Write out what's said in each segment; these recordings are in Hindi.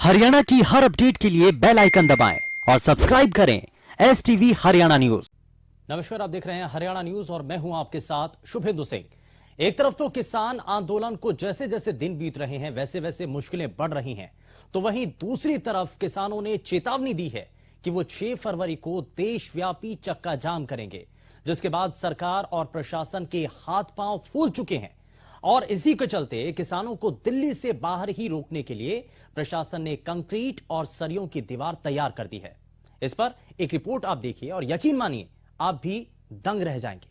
हरियाणा की हर अपडेट के लिए बेल आइकन दबाएं और सब्सक्राइब करें STV हरियाणा न्यूज। नमस्कार, आप देख रहे हैं हरियाणा न्यूज और मैं हूं आपके साथ शुभेंदु सिंह। एक तरफ तो किसान आंदोलन को जैसे जैसे दिन बीत रहे हैं वैसे वैसे मुश्किलें बढ़ रही हैं, तो वहीं दूसरी तरफ किसानों ने चेतावनी दी है कि वो 6 फरवरी को देशव्यापी चक्का जाम करेंगे, जिसके बाद सरकार और प्रशासन के हाथ पांव फूल चुके हैं। और इसी के चलते किसानों को दिल्ली से बाहर ही रोकने के लिए प्रशासन ने कंक्रीट और सरियों की दीवार तैयार कर दी है। इस पर एक रिपोर्ट आप देखिए और यकीन मानिए आप भी दंग रह जाएंगे।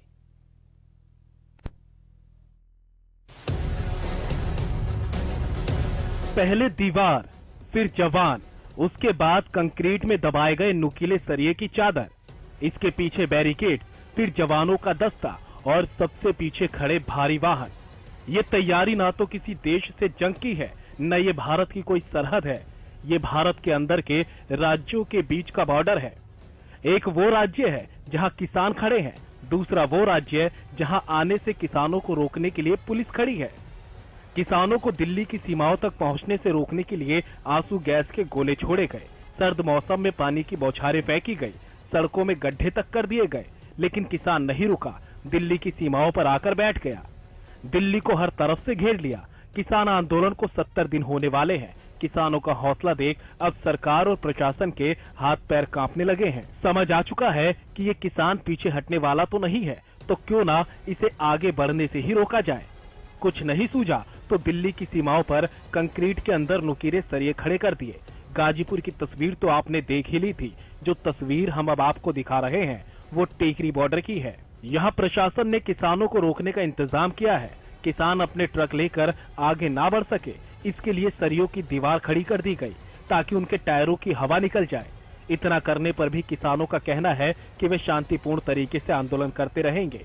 पहले दीवार, फिर जवान, उसके बाद कंक्रीट में दबाए गए नुकीले सरिये की चादर, इसके पीछे बैरिकेड, फिर जवानों का दस्ता और सबसे पीछे खड़े भारी वाहन। ये तैयारी ना तो किसी देश से जंग की है, न ये भारत की कोई सरहद है। ये भारत के अंदर के राज्यों के बीच का बॉर्डर है। एक वो राज्य है जहां किसान खड़े हैं, दूसरा वो राज्य है जहां आने से किसानों को रोकने के लिए पुलिस खड़ी है। किसानों को दिल्ली की सीमाओं तक पहुंचने से रोकने के लिए आंसू गैस के गोले छोड़े गए, सर्द मौसम में पानी की बौछारें फेंकी गई, सड़कों में गड्ढे तक कर दिए गए, लेकिन किसान नहीं रुका, दिल्ली की सीमाओं पर आकर बैठ गया। दिल्ली को हर तरफ से घेर लिया। किसान आंदोलन को 70 दिन होने वाले हैं। किसानों का हौसला देख अब सरकार और प्रशासन के हाथ पैर कांपने लगे हैं। समझ आ चुका है कि ये किसान पीछे हटने वाला तो नहीं है, तो क्यों ना इसे आगे बढ़ने से ही रोका जाए। कुछ नहीं सूझा तो दिल्ली की सीमाओं पर कंक्रीट के अंदर नुकीले सरिये खड़े कर दिए। गाजीपुर की तस्वीर तो आपने देख ही ली थी। जो तस्वीर हम अब आपको दिखा रहे हैं वो टेकरी बॉर्डर की है। यहाँ प्रशासन ने किसानों को रोकने का इंतजाम किया है। किसान अपने ट्रक लेकर आगे ना बढ़ सके, इसके लिए सरियों की दीवार खड़ी कर दी गई ताकि उनके टायरों की हवा निकल जाए। इतना करने पर भी किसानों का कहना है कि वे शांतिपूर्ण तरीके से आंदोलन करते रहेंगे।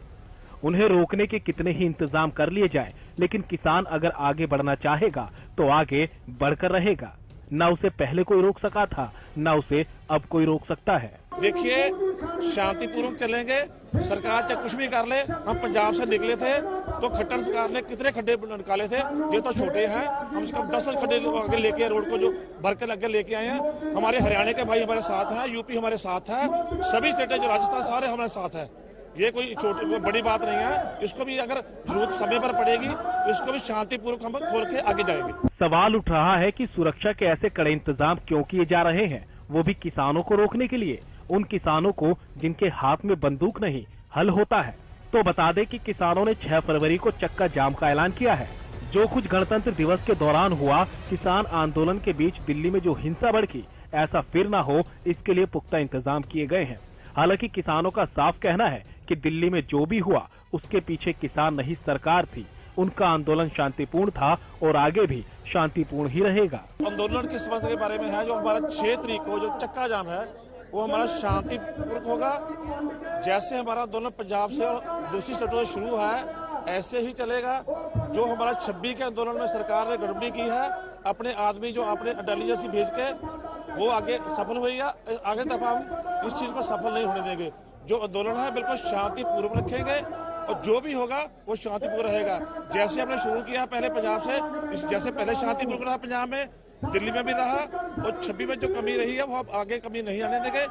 उन्हें रोकने के कितने ही इंतजाम कर लिए जाएं, लेकिन किसान अगर आगे बढ़ना चाहेगा तो आगे बढ़कर रहेगा। न उसे पहले कोई रोक सका था, न उसे अब कोई रोक सकता है। देखिए, शांतिपूर्वक चलेंगे, सरकार चाहे कुछ भी कर ले। हम पंजाब से निकले थे तो खट्टर सरकार ने कितने खड्डे निकाले थे, ये तो छोटे हैं। हम से कम 10 खड्डे आगे लेके रोड को जो भर के लगे लेके आए हैं। हमारे हरियाणा के भाई हमारे साथ हैं, यूपी हमारे साथ है, सभी स्टेटें जो राजस्थान सारे हमारे साथ है। ये कोई छोटी बड़ी बात नहीं है। इसको भी अगर जरूरत समय पर पड़ेगी तो इसको भी शांतिपूर्वक हम खोल के आगे जाएंगे। सवाल उठ रहा है कि सुरक्षा के ऐसे कड़े इंतजाम क्यों किए जा रहे हैं, वो भी किसानों को रोकने के लिए। उन किसानों को जिनके हाथ में बंदूक नहीं हल होता है। तो बता दें कि किसानों ने 6 फरवरी को चक्का जाम का ऐलान किया है। जो कुछ गणतंत्र दिवस के दौरान हुआ, किसान आंदोलन के बीच दिल्ली में जो हिंसा भड़की, ऐसा फिर न हो, इसके लिए पुख्ता इंतजाम किए गए हैं। हालांकि किसानों का साफ कहना है कि दिल्ली में जो भी हुआ उसके पीछे किसान नहीं सरकार थी। उनका आंदोलन शांतिपूर्ण था और आगे भी शांतिपूर्ण ही रहेगा। आंदोलन की समस्या के बारे में है, जो हमारा 6 तारीख को जो चक्का जाम है वो हमारा शांतिपूर्वक होगा। जैसे हमारा आंदोलन पंजाब से और दूसरी स्टेटों से शुरू है, ऐसे ही चलेगा। जो हमारा 26 के आंदोलन में सरकार ने गड़बड़ी की है, अपने आदमी जो अपने दिल्ली जैसी भेज के वो आगे सफल हुई है, आगे तक हम इस चीज को सफल नहीं होने देंगे। जो आंदोलन है बिल्कुल शांतिपूर्वक रखेंगे और जो भी होगा वो शांतिपूर्ण रहेगा। जैसे हमने शुरू किया पहले पंजाब से, जैसे पहले शांतिपूर्ण रहा पंजाब में, दिल्ली में भी रहा, और 26 में जो कमी रही है वो अब आगे कमी नहीं आने देंगे।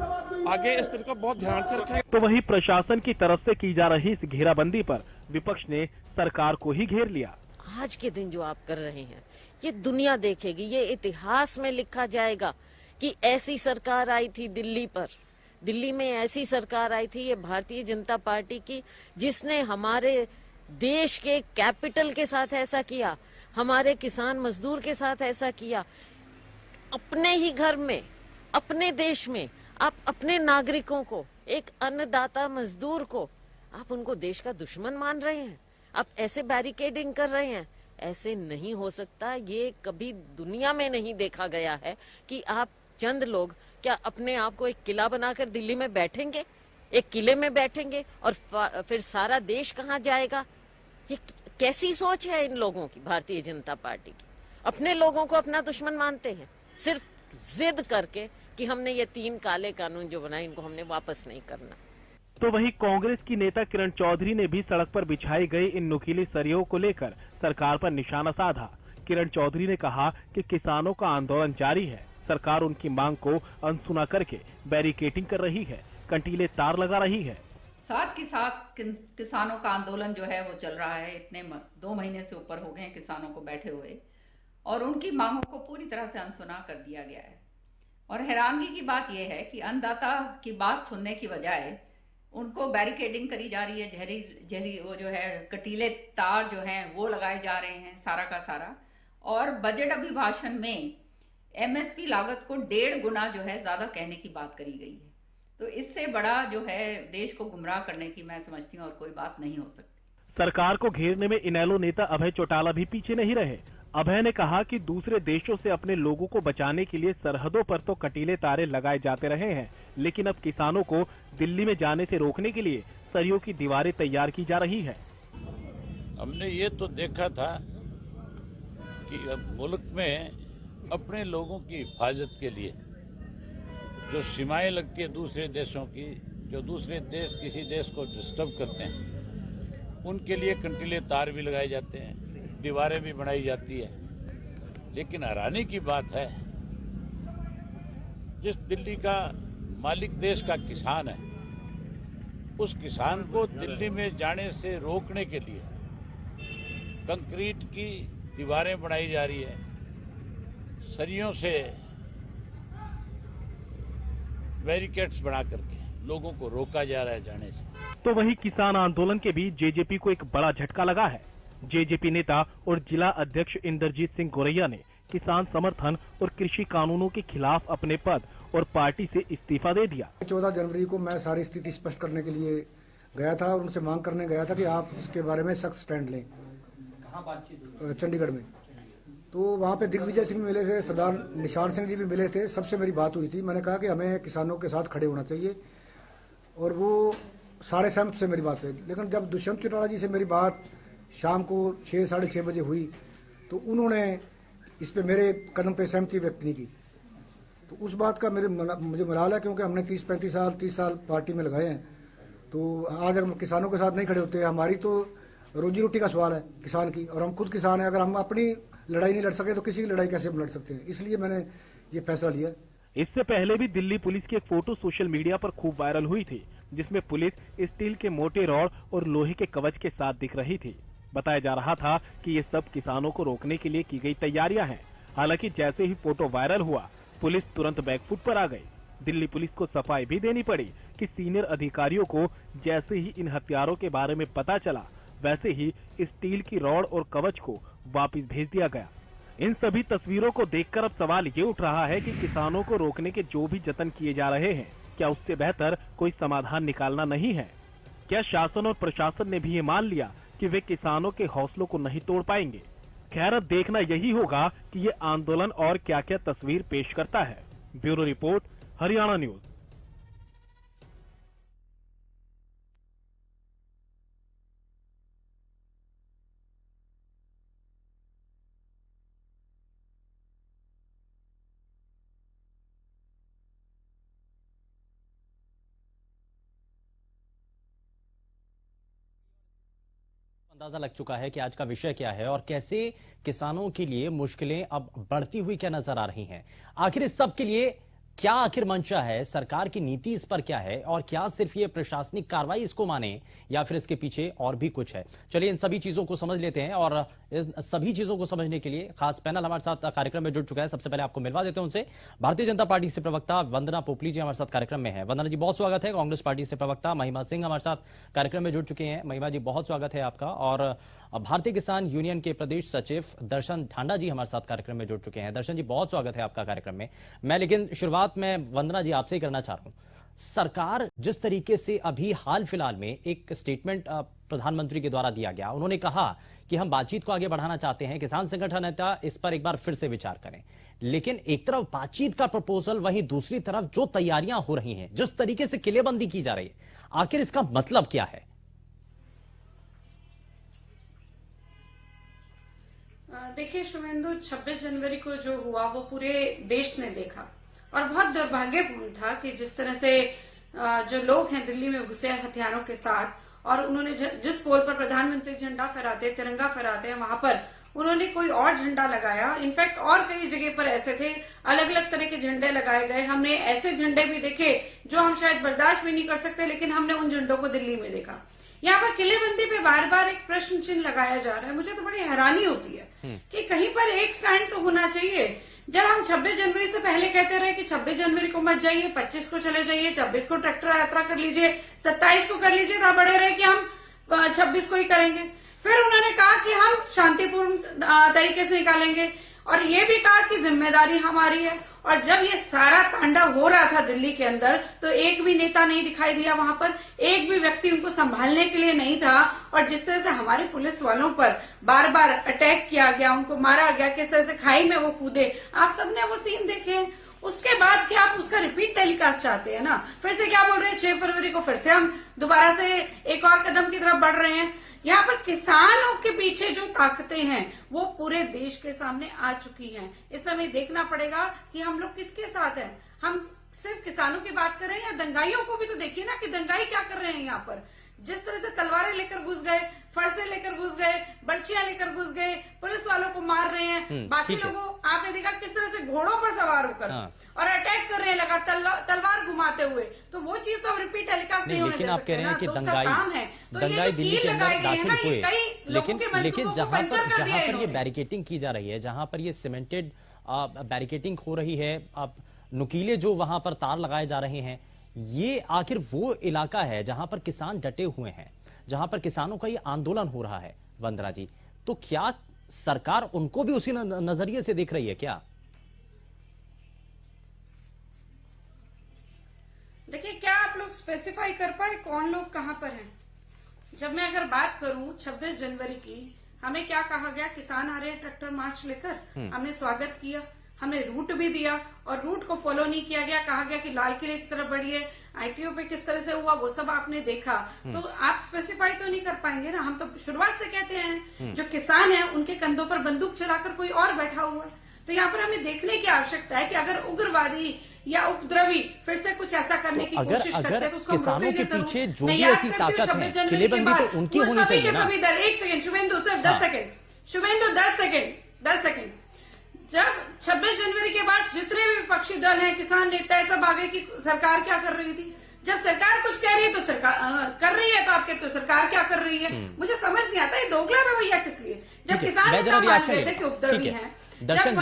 आगे इस तरह को बहुत ध्यान से रखेंगे। तो वही प्रशासन की तरफ से की जा रही इस घेराबंदी पर विपक्ष ने सरकार को ही घेर लिया। आज के दिन जो आप कर रहे हैं ये दुनिया देखेगी, ये इतिहास में लिखा जाएगा कि ऐसी सरकार आई थी दिल्ली पर। दिल्ली में ऐसी सरकार आई थी, ये भारतीय जनता पार्टी की, जिसने हमारे देश के कैपिटल के साथ ऐसा किया, हमारे किसान मजदूर के साथ ऐसा किया। अपने ही घर में, अपने देश में आप अपने नागरिकों को, एक अन्नदाता मजदूर को आप उनको देश का दुश्मन मान रहे हैं। आप ऐसे बैरिकेडिंग कर रहे हैं, ऐसे नहीं हो सकता। ये कभी दुनिया में नहीं देखा गया है कि आप चंद लोग क्या अपने आप को एक किला बनाकर दिल्ली में बैठेंगे, एक किले में बैठेंगे और फिर सारा देश कहाँ जाएगा। ये कैसी सोच है इन लोगों की, भारतीय जनता पार्टी की। अपने लोगों को अपना दुश्मन मानते हैं, सिर्फ जिद करके कि हमने ये 3 काले कानून जो बनाए इनको हमने वापस नहीं करना। तो वहीं कांग्रेस की नेता किरण चौधरी ने भी सड़क पर बिछाई गई इन नुकीली सरियों को लेकर सरकार पर निशाना साधा। किरण चौधरी ने कहा कि किसानों का आंदोलन जारी है, सरकार उनकी मांग को अनसुना करके बैरिकेडिंग कर रही है, कंटीले तार लगा रही है। साथ के साथ किसानों का आंदोलन जो है वो चल रहा है। इतने 2 महीने से ऊपर हो गए हैं किसानों को बैठे हुए, और उनकी मांगों को पूरी तरह से अनसुना कर दिया गया है। और हैरानगी की बात यह है कि अन्नदाता की बात सुनने की बजाय उनको बैरिकेडिंग करी जा रही है, जहरी वो जो है कटीले तार जो हैं वो लगाए जा रहे हैं सारा का सारा। और बजट अभिभाषण में एमएसपी लागत को 1.5 गुना जो है ज्यादा कहने की बात करी गई है। तो इससे बड़ा जो है देश को गुमराह करने की मैं समझती हूँ और कोई बात नहीं हो सकती। सरकार को घेरने में इनेलो नेता अभय चौटाला भी पीछे नहीं रहे। अभय ने कहा कि दूसरे देशों से अपने लोगों को बचाने के लिए सरहदों पर तो कटीले तारे लगाए जाते रहे हैं, लेकिन अब किसानों को दिल्ली में जाने से रोकने के लिए सरियों की दीवारें तैयार की जा रही है। हमने ये तो देखा था कि अब मुल्क में अपने लोगों की हिफाजत के लिए जो सीमाएं लगती है दूसरे देशों की, जो दूसरे देश किसी देश को डिस्टर्ब करते हैं, उनके लिए कंटीले तार भी लगाए जाते हैं, दीवारें भी बनाई जाती है। लेकिन हैरानी की बात है, जिस दिल्ली का मालिक देश का किसान है, उस किसान को दिल्ली में जाने से रोकने के लिए कंक्रीट की दीवारें बनाई जा रही है, सरियों से बैरिकेड्स बना करके लोगों को रोका जा रहा है जाने से। तो वही किसान आंदोलन के बीच जेजेपी को एक बड़ा झटका लगा है। जेजेपी नेता और जिला अध्यक्ष इंद्रजीत सिंह गोरैया ने किसान समर्थन और कृषि कानूनों के खिलाफ अपने पद और पार्टी से इस्तीफा दे दिया। 14 जनवरी को मैं सारी स्थिति स्पष्ट करने के लिए गया था और उनसे मांग करने गया था कि आप इसके बारे में सख्त स्टैंड लें। कहाँ बातचीत? चंडीगढ़ में। तो वहाँ पे दिग्विजय सिंह भी मिले थे, सरदार निशान सिंह जी भी मिले थे, सबसे मेरी बात हुई थी। मैंने कहा कि हमें किसानों के साथ खड़े होना चाहिए और वो सारे सहमत से मेरी बात है। लेकिन जब दुष्यंत चौटाला जी से मेरी बात शाम को 6 साढ़े 6 बजे हुई तो उन्होंने इस पे मेरे कदम पे सहमति व्यक्त नहीं की। तो उस बात का मुझे मलाल है, क्योंकि हमने 30 साल पार्टी में लगाए हैं। तो आज अगर हम किसानों के साथ नहीं खड़े होते, हमारी तो रोजी रोटी का सवाल है किसान की, और हम खुद किसान हैं। अगर हम अपनी लड़ाई नहीं लड़ सके तो किसी की लड़ाई कैसे लड़ सकते हैं? इसलिए मैंने ये फैसला लिया। इससे पहले भी दिल्ली पुलिस की एक फोटो सोशल मीडिया पर खूब वायरल हुई थी, जिसमें पुलिस स्टील के मोटे रॉड और लोहे के कवच के साथ दिख रही थी। बताया जा रहा था कि ये सब किसानों को रोकने के लिए की गई तैयारियां हैं। हालांकि जैसे ही फोटो वायरल हुआ, पुलिस तुरंत बैकफुट पर आ गई। दिल्ली पुलिस को सफाई भी देनी पड़ी कि सीनियर अधिकारियों को जैसे ही इन हथियारों के बारे में पता चला, वैसे ही स्टील की रॉड और कवच को वापस भेज दिया गया। इन सभी तस्वीरों को देखकर अब सवाल ये उठ रहा है कि किसानों को रोकने के जो भी जतन किए जा रहे हैं, क्या उससे बेहतर कोई समाधान निकालना नहीं है? क्या शासन और प्रशासन ने भी ये मान लिया कि वे किसानों के हौसलों को नहीं तोड़ पाएंगे? खैर, अब देखना यही होगा कि ये आंदोलन और क्या क्या तस्वीर पेश करता है। Bureau report, Haryana news. अंदाजा लग चुका है कि आज का विषय क्या है और कैसे किसानों के लिए मुश्किलें अब बढ़ती हुई क्या नजर आ रही हैं। आखिर इस सब के लिए क्या आखिर मंशा है, सरकार की नीति इस पर क्या है, और क्या सिर्फ ये प्रशासनिक कार्रवाई इसको माने या फिर इसके पीछे और भी कुछ है? चलिए इन सभी चीजों को समझ लेते हैं, और इन सभी चीजों को समझने के लिए खास पैनल हमारे साथ कार्यक्रम में जुड़ चुका है। सबसे पहले आपको मिलवा देते हैं उनसे। भारतीय जनता पार्टी से प्रवक्ता वंदना पोपली जी हमारे साथ कार्यक्रम में है। वंदना जी, बहुत स्वागत है। कांग्रेस पार्टी से प्रवक्ता महिमा सिंह हमारे साथ कार्यक्रम में जुड़ चुके हैं। महिमा जी, बहुत स्वागत है आपका। और भारतीय किसान यूनियन के प्रदेश सचिव दर्शन ढांडा जी हमारे साथ कार्यक्रम में जुड़ चुके हैं। दर्शन जी, बहुत स्वागत है आपका कार्यक्रम में। मैं लेकिन शुरुआत में वंदना जी आपसे ही करना चाह रहा हूं। सरकार जिस तरीके से अभी हाल फिलहाल में एक स्टेटमेंट प्रधानमंत्री के द्वारा दिया गया, उन्होंने कहा कि हम बातचीत को आगे बढ़ाना चाहते हैं, किसान संगठन नेता इस पर एक बार फिर से विचार करें। लेकिन एक तरफ बातचीत का प्रपोजल, वहीं दूसरी तरफ जो तैयारियां हो रही हैं, जिस तरीके से किलेबंदी की जा रही है, आखिर इसका मतलब क्या है? देखिए शुभेंदु, 26 जनवरी को जो हुआ वो पूरे देश ने देखा और बहुत दुर्भाग्यपूर्ण था कि जिस तरह से जो लोग हैं दिल्ली में घुसे हथियारों के साथ, और उन्होंने जिस पोल पर प्रधानमंत्री झंडा फहराते, तिरंगा फहराते हैं, वहां पर उन्होंने कोई और झंडा लगाया। इनफैक्ट और कई जगह पर ऐसे थे, अलग अलग तरह के झंडे लगाए गए। हमने ऐसे झंडे भी देखे जो हम शायद बर्दाश्त भी नहीं कर सकते, लेकिन हमने उन झंडों को दिल्ली में देखा। यहाँ पर किलेबंदी पे बार बार एक प्रश्न चिन्ह लगाया जा रहा है। मुझे तो बड़ी हैरानी होती है कि कहीं पर एक स्टैंड तो होना चाहिए। जब हम 26 जनवरी से पहले कहते रहे कि 26 जनवरी को मत जाइए, 25 को चले जाइए, 26 को ट्रैक्टर यात्रा कर लीजिए, 27 को कर लीजिए, तो बड़े रहे कि हम 26 को ही करेंगे। फिर उन्होंने कहा कि हम शांतिपूर्ण तरीके से निकालेंगे और ये भी कहा कि जिम्मेदारी हमारी है। और जब ये सारा तांडव हो रहा था दिल्ली के अंदर, तो एक भी नेता नहीं दिखाई दिया वहां पर, एक भी व्यक्ति उनको संभालने के लिए नहीं था। और जिस तरह से हमारे पुलिस वालों पर बार बार अटैक किया गया, उनको मारा गया, किस तरह से खाई में वो कूदे, आप सबने वो सीन देखे हैं। उसके बाद क्या आप उसका रिपीट टेलीकास्ट चाहते हैं ना? फिर से क्या बोल रहे हैं, 6 फरवरी को फिर से हम दोबारा से एक और कदम की तरफ बढ़ रहे हैं। यहाँ पर किसानों के पीछे जो ताकतें हैं वो पूरे देश के सामने आ चुकी हैं। इस समय देखना पड़ेगा कि हम लोग किसके साथ हैं। हम सिर्फ किसानों की बात कर रहे हैं या दंगाइयों को भी तो देखिए ना कि दंगाई क्या कर रहे हैं। यहाँ पर जिस तरह से तलवारें लेकर घुस गए, फरसे लेकर घुस गए, बर्चियां लेकर घुस गए, पुलिस वालों को मार रहे हैं, बाकी लोगों आपने देखा किस तरह से घोड़ों पर सवार होकर और अटैक कर रहे हैं लगातार तलवार घुमाते हुए। तो वो चीज तो रिपीट टेलीकास्ट नहीं होने दे सकते। लेकिन आप कह रहे हैं कि दंगाई दिल्ली के अंदर दाखिल हुए, लेकिन जहां पर ये बैरिकेटिंग की जा रही है, जहां पर ये सीमेंटेड बैरिकेटिंग हो रही है, आप नुकीले जो वहां पर तार लगाए जा रहे हैं, ये आखिर वो इलाका है जहां पर किसान डटे हुए हैं, जहां पर किसानों का ये आंदोलन हो रहा है। वंदना जी, तो क्या सरकार उनको भी उसी नजरिए से देख रही है क्या? देखिए, क्या आप लोग स्पेसिफाई कर पाए कौन लोग कहां पर हैं? जब मैं अगर बात करूं 26 जनवरी की, हमें क्या कहा गया, किसान आ रहे हैं ट्रैक्टर मार्च लेकर, हमने स्वागत किया, हमने रूट भी दिया और रूट को फॉलो नहीं किया गया। कहा गया कि लाल किले की तरफ बढ़िए, आईटीओ पे किस तरह से हुआ वो सब आपने देखा। तो आप स्पेसिफाई तो नहीं कर पाएंगे ना। हम तो शुरुआत से कहते हैं जो किसान है उनके कंधों पर बंदूक चलाकर कोई और बैठा हुआ है। तो यहाँ पर हमें देखने की आवश्यकता है कि अगर उग्रवादी या उपद्रवी फिर से कुछ ऐसा करने की कोशिश करते हैं तो उसको किसानों के पीछे जो भी ऐसी ताकत है, किलेबंदी तो उनकी होनी चाहिए ना। एक second Shubhendu sir, 10 second Shubhendu, 10 second. जब 26 जनवरी के बाद जितने भी विपक्षी दल हैं, किसान नेता है, सब आगे की सरकार क्या कर रही थी। जब सरकार कुछ कह रही है तो सरकार कर रही है, तो आप कहते हो सरकार क्या कर रही है। मुझे समझ नहीं आता ये दोगला रवैया किस लिए। जब किसान नेता मान रहे थे कि उपद्रवी हैं, दर्शन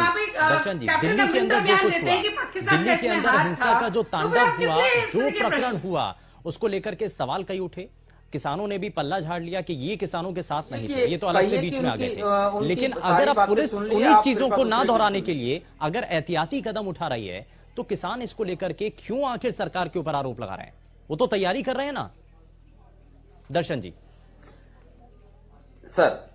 जी, दिल्ली के अंदर जो कुछ हुआ, दिल्ली के अंदर हिंसा का जो तांडव हुआ, जो प्रकरण हुआ, उसको लेकर के सवाल कई उठे। किसानों ने भी पल्ला झाड़ लिया कि ये किसानों के साथ नहीं थे, ये तो अलग से बीच में आ गए थे। लेकिन अगर अब पुलिस उन्हीं चीजों को ना दोहराने के लिए अगर एहतियाती कदम उठा रही है, तो किसान इसको लेकर के क्यों आखिर सरकार के ऊपर आरोप लगा रहे हैं? वो तो तैयारी कर रहे हैं ना। दर्शन जी। सर,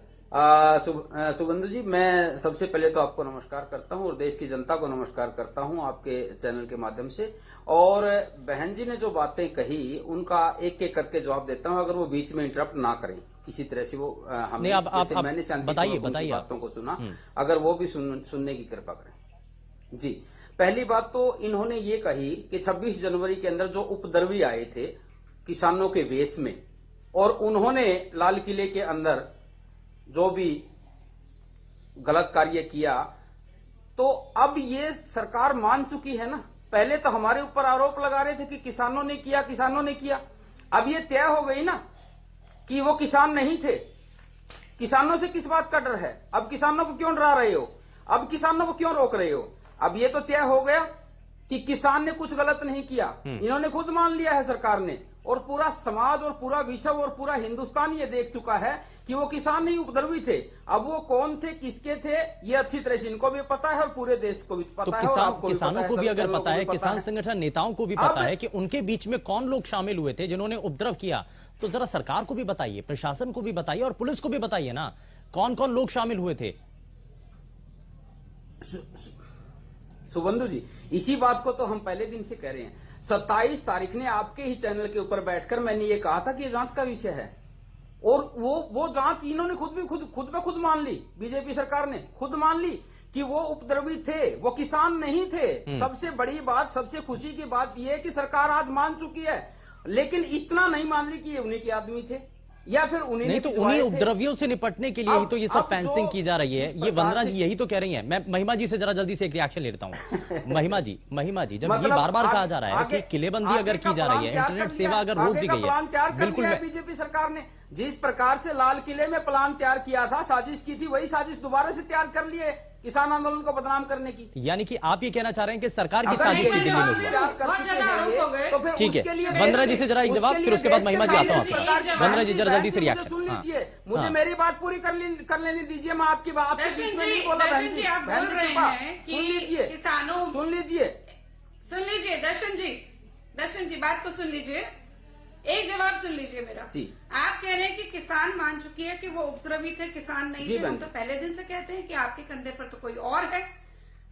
सुबंधु जी, मैं सबसे पहले तो आपको नमस्कार करता हूं और देश की जनता को नमस्कार करता हूं आपके चैनल के माध्यम से। और बहन जी ने जो बातें कही उनका एक एक करके जवाब देता हूं, अगर वो बीच में इंटरप्ट ना करें किसी तरह से। वो हमें जैसे मैंने शांतिपूर्वक बातों को सुना, अगर वो भी सुनने की कृपा करें। जी, पहली बात तो इन्होंने ये कही कि 26 जनवरी के अंदर जो उपद्रवी आए थे किसानों के वेश में, और उन्होंने लाल किले के अंदर जो भी गलत कार्य किया, तो अब ये सरकार मान चुकी है ना। पहले तो हमारे ऊपर आरोप लगा रहे थे कि किसानों ने किया। अब ये तय हो गई ना कि वो किसान नहीं थे। किसानों से किस बात का डर है? अब किसानों को क्यों डरा रहे हो? अब किसानों को क्यों रोक रहे हो? अब ये तो तय हो गया कि किसान ने कुछ गलत नहीं किया। इन्होंने खुद मान लिया है सरकार ने, और पूरा समाज और पूरा विश्व और पूरा हिंदुस्तान ये देख चुका है कि वो किसान नहीं उपद्रवी थे। अब वो कौन थे, किसके थे, ये अच्छी तरह से इनको भी पता है और पूरे देश को भी पता है। तो किसानों को भी अगर पता है, किसान संगठन नेताओं को भी पता है कि उनके बीच में कौन लोग शामिल हुए थे जिन्होंने उपद्रव किया, तो जरा सरकार को भी बताइए, प्रशासन को भी बताइए और पुलिस को भी बताइए ना, कौन कौन लोग शामिल हुए थे। सुबंधु जी, इसी बात को तो हम पहले दिन से कह रहे हैं। 27 तारीख ने आपके ही चैनल के ऊपर बैठकर मैंने ये कहा था कि ये जांच का विषय है, और वो जांच इन्होंने खुद मान ली। बीजेपी सरकार ने खुद मान ली कि वो उपद्रवी थे, वो किसान नहीं थे। सबसे बड़ी बात, सबसे खुशी की बात यह है कि सरकार आज मान चुकी है, लेकिन इतना नहीं मान रही कि ये उन्हीं के आदमी थे। या फिर उन्हीं नहीं तो उन्हीं उपद्रवियों से निपटने के लिए ही तो ये सब फेंसिंग की जा रही है। ये वंदना जी यही तो कह रही हैं। मैं महिमा जी से जरा जल्दी से एक रिएक्शन ले लेता हूं। महिमा जी जब ये बार बार कहा जा रहा है कि किलेबंदी अगर की जा रही है, इंटरनेट सेवा अगर रोक दी गई है, बिल्कुल बीजेपी सरकार ने जिस प्रकार से लाल किले में प्लान तैयार किया था, साजिश की थी, वही साजिश दोबारा से तैयार कर लिए किसान आंदोलन को बदनाम करने की। यानी कि आप ये कहना चाह रहे हैं कि सरकार की साजिश की दिल्ली में हुआ। तो फिर ठीक है, वंदना जी से जरा एक जवाब, फिर उसके बाद महिमा जी आता हूं। वंदना जी जरा जल्दी से रिएक्शन सुन लीजिए, मुझे मेरी बात पूरी कर लेनी दीजिए। मैं आपकी बात के बीच में नहीं बोला बहन जी, सुन लीजिए दर्शन जी बात को सुन लीजिए, एक जवाब सुन लीजिए मेरा जी। आप कह रहे हैं कि किसान मान चुकी है कि वो उपद्रवी थे, किसान नहीं थे। हम तो पहले दिन से कहते हैं कि आपके कंधे पर तो कोई और है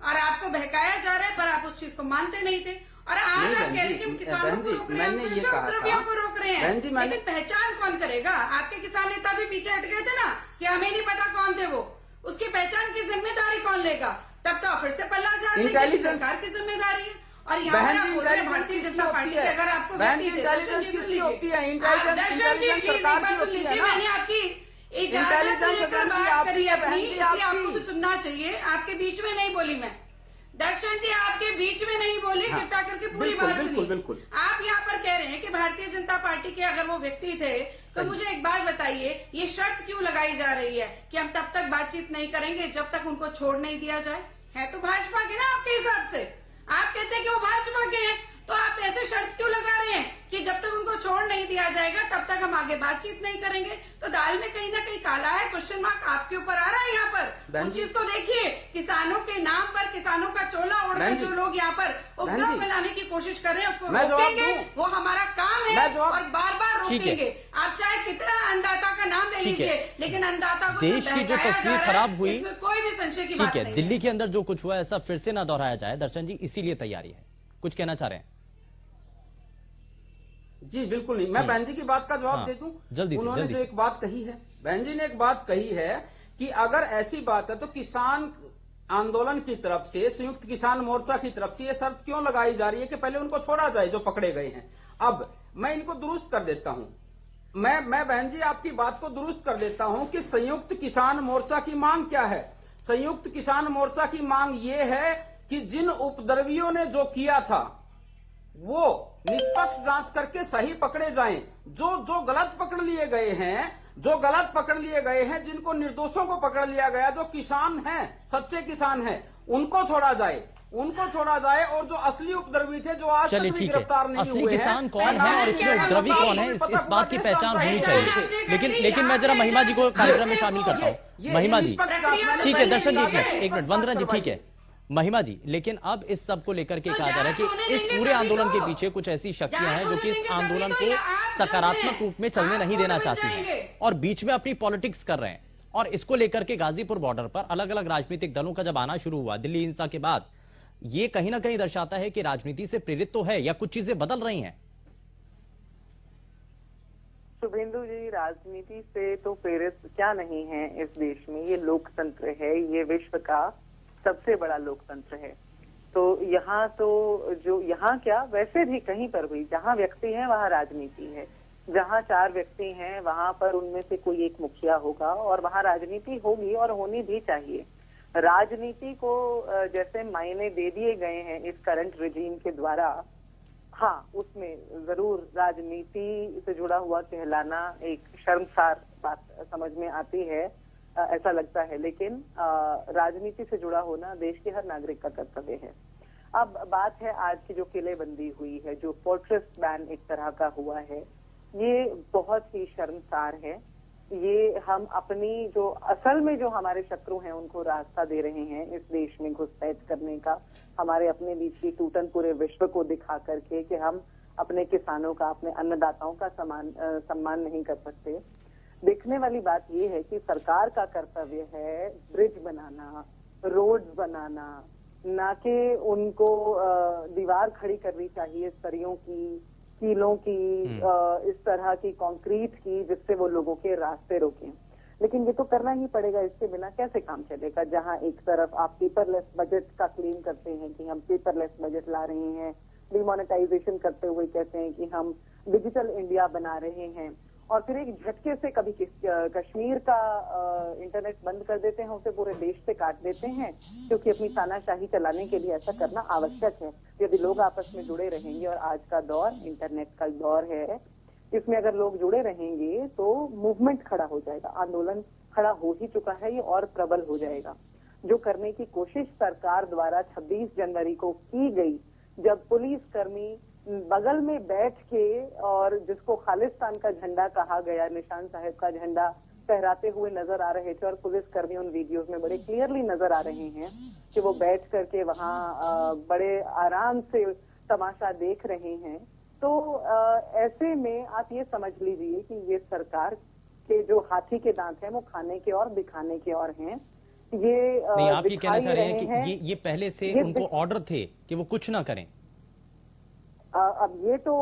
और आपको बहकाया जा रहा है, पर आप उस चीज को मानते नहीं थे। और आज आप कह रहे हैं कि हम किसानों को रोक रहे हैं, उपद्रवियों को रोक रहे हैं, लेकिन पहचान कौन करेगा? आपके किसान नेता भी पीछे हट गए थे ना कि हमें नहीं पता कौन थे वो, उसकी पहचान की जिम्मेदारी कौन लेगा? तब तो फिर से पल्ला झाड़ सरकार की जिम्मेदारी है। और यहाँ भारतीय जनता पार्टी की अगर आपको इंटेलिजेंस किसकी होती है? इंटेलिजेंस सरकार की होती है। मैंने आपकी इंटेलिजेंस एजेंसी आपकी है बहन जी, आपको भी सुनना चाहिए। आपके बीच में नहीं बोली मैं, दर्शन जी आपके बीच में नहीं बोली। कृपया करके पूरी बात सुनिए। बिल्कुल आप यहाँ पर कह रहे हैं कि भारतीय जनता पार्टी के अगर वो व्यक्ति थे, तो मुझे एक बात बताइए, ये शर्त क्यों लगाई जा रही है कि हम तब तक बातचीत नहीं करेंगे जब तक उनको छोड़ नहीं दिया जाए? है तो भाजपा के ना आपके हिसाब से, आप कहते हैं कि वो भाजपा के हैं, तो आप ऐसे शर्त क्यों लगा रहे हैं कि जब तक उनको छोड़ नहीं दिया जाएगा तब तक हम आगे बातचीत नहीं करेंगे? तो दाल में कहीं ना कहीं काला है, क्वेश्चन मार्क आपके ऊपर आ रहा है। यहाँ पर उस चीज को देखिए, किसानों के नाम पर किसानों का चोला ओढ़कर जो लोग यहाँ पर उपद्रव फैलाने की कोशिश कर रहे हैं, उसको रोकेंगे, वो हमारा काम है और बार बार रोकेंगे। आप चाहे कितना अन्नदाता का नाम ले लीजिए, लेकिन अन्नदाता को देश की जो तस्वीर खराब हुई, इसमें कोई भी संशय की बात नहीं है। दिल्ली के अंदर जो कुछ हुआ ऐसा फिर से ना दोहराया जाए दर्शन जी, इसीलिए तैयारी है। कुछ कहना चाह रहे हैं? जी बिल्कुल नहीं, मैं बहन जी की बात का जवाब दे दूं। जल्दी उन्होंने जो एक बात कही है, बहन जी ने एक बात कही है कि अगर ऐसी बात है तो किसान आंदोलन की तरफ से, संयुक्त किसान मोर्चा की तरफ से ये शर्त क्यों लगाई जा रही है कि पहले उनको छोड़ा जाए जो पकड़े गए हैं। अब मैं इनको दुरुस्त कर देता हूं, मैं बहन जी आपकी बात को दुरुस्त कर देता हूं कि संयुक्त किसान मोर्चा की मांग क्या है। संयुक्त किसान मोर्चा की मांग ये है कि जिन उपद्रवियों ने जो किया था वो निष्पक्ष जांच करके सही पकड़े जाएं। जो गलत पकड़ लिए गए हैं, जिनको निर्दोषों को पकड़ लिया गया, जो किसान हैं, सच्चे किसान हैं, उनको छोड़ा जाए और जो असली उपद्रवी थे, जो आज तक भी गिरफ्तार नहीं हुए हैं, असली किसान कौन है और इसमें उपद्रवी कौन है, इस बात की पहचान होनी चाहिए। लेकिन मैं जरा महिमा जी को कार्यक्रम में शामिल करता हूँ। महिमा जी ठीक है, दर्शन जी एक मिनट, वंदना जी ठीक है, महिमा जी, लेकिन अब इस सब को लेकर के कहा जा रहा है कि इस पूरे आंदोलन के पीछे कुछ ऐसी शक्तियां हैं जो कि इस आंदोलन को सकारात्मक रूप में चलने नहीं देना चाहती हैं और बीच में अपनी पॉलिटिक्स कर रहे हैं। और इसको लेकर के गाजीपुर बॉर्डर पर अलग अलग राजनीतिक दलों का जब आना शुरू हुआ दिल्ली हिंसा के बाद, ये कहीं ना कहीं दर्शाता है कि राजनीति से प्रेरित तो है या कुछ चीजें बदल रही हैं। शुभेंदु जी, राजनीति से तो प्रेरित क्या नहीं है इस देश में। ये लोकतंत्र है, ये विश्व का सबसे बड़ा लोकतंत्र है। तो यहाँ क्या, वैसे भी कहीं पर भी जहाँ व्यक्ति है वहाँ राजनीति है। जहाँ 4 व्यक्ति हैं वहाँ पर उनमें से कोई एक मुखिया होगा और वहाँ राजनीति होगी और होनी भी चाहिए। राजनीति को जैसे मायने दे दिए गए हैं इस करंट रिजीम के द्वारा, हाँ, उसमें जरूर राजनीति से जुड़ा हुआ कहलाना एक शर्मसार बात समझ में आती है, ऐसा लगता है। लेकिन राजनीति से जुड़ा होना देश के हर नागरिक का कर्तव्य है। अब बात है आज की जो किलेबंदी हुई है, जो फोर्ट्रेस बैन एक तरह का हुआ है, ये बहुत ही शर्मसार है। ये हम अपनी जो असल में जो हमारे शत्रु हैं उनको रास्ता दे रहे हैं इस देश में घुसपैठ करने का, हमारे अपने बीच की टूटन पूरे विश्व को दिखा करके कि हम अपने किसानों का, अपने अन्नदाताओं का सम्मान नहीं कर सकते। देखने वाली बात ये है कि सरकार का कर्तव्य है ब्रिज बनाना, रोड्स बनाना, ना कि उनको दीवार खड़ी करनी चाहिए सरियों की, कीलों की, इस तरह की कंक्रीट की, जिससे वो लोगों के रास्ते रोकें। लेकिन ये तो करना ही पड़ेगा, इसके बिना कैसे काम चलेगा। जहां एक तरफ आप पेपरलेस बजट का क्लेम करते हैं कि हम पेपरलेस बजट ला रहे हैं, डिमोनेटाइजेशन करते हुए कहते हैं कि हम डिजिटल इंडिया बना रहे हैं, और फिर एक झटके से कभी कश्मीर का इंटरनेट बंद कर देते हैं, उसे पूरे देश से काट देते हैं, क्योंकि अपनी तानाशाही चलाने के लिए ऐसा करना आवश्यक है। यदि लोग आपस में जुड़े रहेंगे, और आज का दौर इंटरनेट का दौर है, इसमें अगर लोग जुड़े रहेंगे तो मूवमेंट खड़ा हो जाएगा, आंदोलन खड़ा हो ही चुका है, ये और प्रबल हो जाएगा। जो करने की कोशिश सरकार द्वारा 26 जनवरी को की गई, जब पुलिसकर्मी बगल में बैठ के और जिसको खालिस्तान का झंडा कहा गया, निशान साहब का झंडा फहराते हुए नजर आ रहे थे, और पुलिसकर्मी उन वीडियोस में बड़े क्लियरली नजर आ रहे हैं कि वो बैठ करके वहां बड़े आराम से तमाशा देख रहे हैं। तो ऐसे में आप ये समझ लीजिए कि ये सरकार के जो हाथी के दांत हैं वो खाने के और दिखाने के और हैं। ये नहीं, आप ये कहना चाह रहे हैं कि ये पहले से उनको ऑर्डर थे कि वो कुछ ना करें। अब ये तो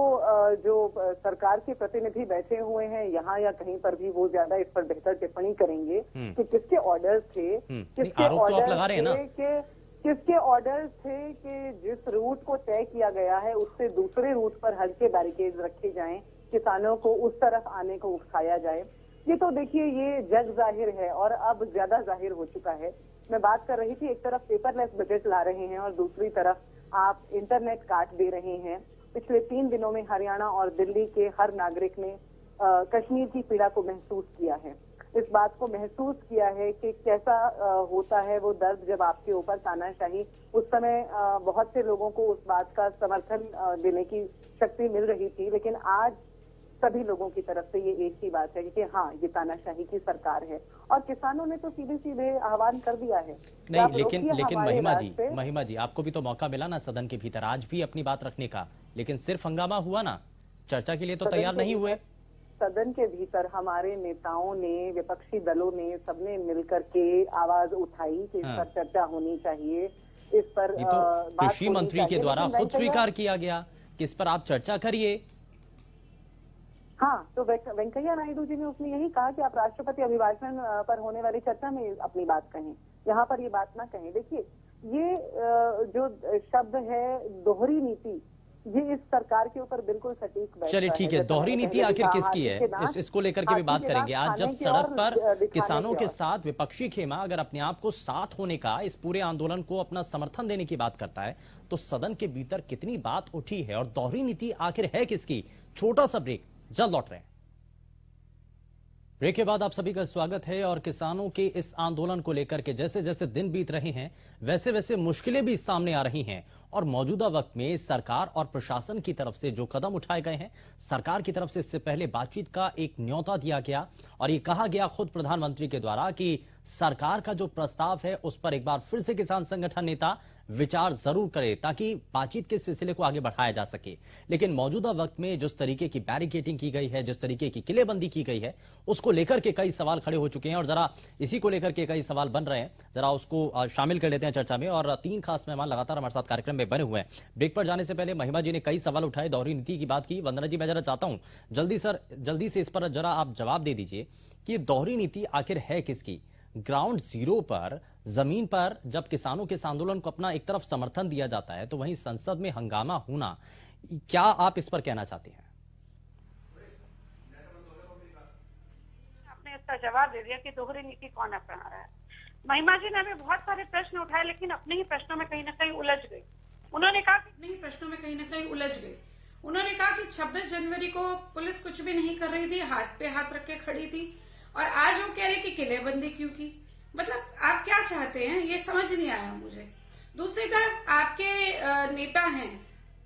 जो सरकार के प्रतिनिधि बैठे हुए हैं यहाँ या कहीं पर भी, वो ज्यादा इस पर बेहतर टिप्पणी करेंगे कि किसके ऑर्डर्स थे, किसके ऑर्डर्स थे कि जिस रूट को तय किया गया है उससे दूसरे रूट पर हल्के बैरिकेड रखे जाएं, किसानों को उस तरफ आने को उकसाया जाए। ये तो देखिए ये जग जाहिर है, और अब ज्यादा जाहिर हो चुका है। मैं बात कर रही थी, एक तरफ पेपरलेस बजट ला रहे हैं और दूसरी तरफ आप इंटरनेट काट दे रहे हैं। पिछले 3 दिनों में हरियाणा और दिल्ली के हर नागरिक ने कश्मीर की पीड़ा को महसूस किया है, इस बात को महसूस किया है कि कैसा होता है वो दर्द जब आपके ऊपर तानाशाही। उस समय बहुत से लोगों को उस बात का समर्थन देने की शक्ति मिल रही थी, लेकिन आज सभी लोगों की तरफ से ये एक ही बात है कि हाँ, ये तानाशाही की सरकार है। और किसानों ने तो सीधे सीधे आह्वान कर दिया है। नहीं, लेकिन महिमा जी आपको भी तो मौका मिला ना सदन के भीतर आज भी अपनी बात रखने का, लेकिन सिर्फ हंगामा हुआ ना, चर्चा के लिए तो तैयार नहीं हुए। सदन के भीतर हमारे नेताओं ने, विपक्षी दलों ने, सबने मिलकर के आवाज उठाई कि इस पर चर्चा होनी चाहिए, इस पर कृषि मंत्री के द्वारा खुद स्वीकार किया गया कि इस पर आप चर्चा करिए। हाँ, तो वेंकैया नायडू जी ने उसने यही कहा कि आप राष्ट्रपति अभिभाषण पर होने वाली चर्चा में अपनी बात कहें, यहाँ पर ये बात ना कहें। देखिए ये जो शब्द है दोहरी नीति, ये इस सरकार के ऊपर बिल्कुल सटीक बैठता है। चलिए ठीक है, दोहरी नीति आखिर किसकी है, इसको लेकर के भी बात करेंगे। आज जब सड़क पर किसानों के साथ विपक्षी खेमा अगर अपने आप को साथ होने का, इस पूरे आंदोलन को अपना समर्थन देने की बात करता है, तो सदन के भीतर कितनी बात उठी है और दोहरी नीति आखिर है किसकी। छोटा सा ब्रेक, जल्द लौट रहे हैं। ब्रेक के बाद आप सभी का स्वागत है। और किसानों के इस आंदोलन को लेकर के जैसे जैसे दिन बीत रहे हैं वैसे वैसे मुश्किलें भी सामने आ रही हैं, और मौजूदा वक्त में सरकार और प्रशासन की तरफ से जो कदम उठाए गए हैं, सरकार की तरफ से इससे पहले बातचीत का एक न्योता दिया गया और ये कहा गया खुद प्रधानमंत्री के द्वारा कि सरकार का जो प्रस्ताव है उस पर एक बार फिर से किसान संगठन नेता विचार जरूर करे ताकि बातचीत के सिलसिले को आगे बढ़ाया जा सके। लेकिन मौजूदा वक्त में जिस तरीके की बैरिकेडिंग की गई है, जिस तरीके की किलेबंदी की गई है, उसको लेकर के कई सवाल खड़े हो चुके हैं और जरा इसी को लेकर के कई सवाल बन रहे हैं, जरा उसको शामिल कर लेते हैं चर्चा में। और 3 खास मेहमान लगातार हमारे साथ कार्यक्रम में बने हुए हैं। ब्रेक पर जाने से पहले महिमा जी ने कई सवाल उठाए, दोहरी नीति की बात की। वंदना जी, मैं जरा चाहता हूं जल्दी से इस पर जरा आप जवाब दे दीजिए कि दोहरी नीति आखिर है किसकी। ग्राउंड जीरो पर, जमीन पर जब किसानों के इस आंदोलन को अपना एक तरफ समर्थन दिया जाता है तो वहीं संसद में हंगामा होना, क्या आप इस पर कहना चाहते हैं? आपने इसका जवाब दे दिया कि दोहरी नीति कौन अपना रहा है। महिमा जी ने हमें बहुत सारे प्रश्न उठाए, लेकिन अपने ही प्रश्नों में कहीं ना कहीं उलझ गई। उन्होंने कहा कि 26 जनवरी को पुलिस कुछ भी नहीं कर रही थी, हाथ पे हाथ रख के खड़ी थी, और आज वो कह रहे कि किलेबंदी क्यों की। मतलब आप क्या चाहते हैं, ये समझ नहीं आया मुझे। दूसरी तरफ आपके नेता हैं,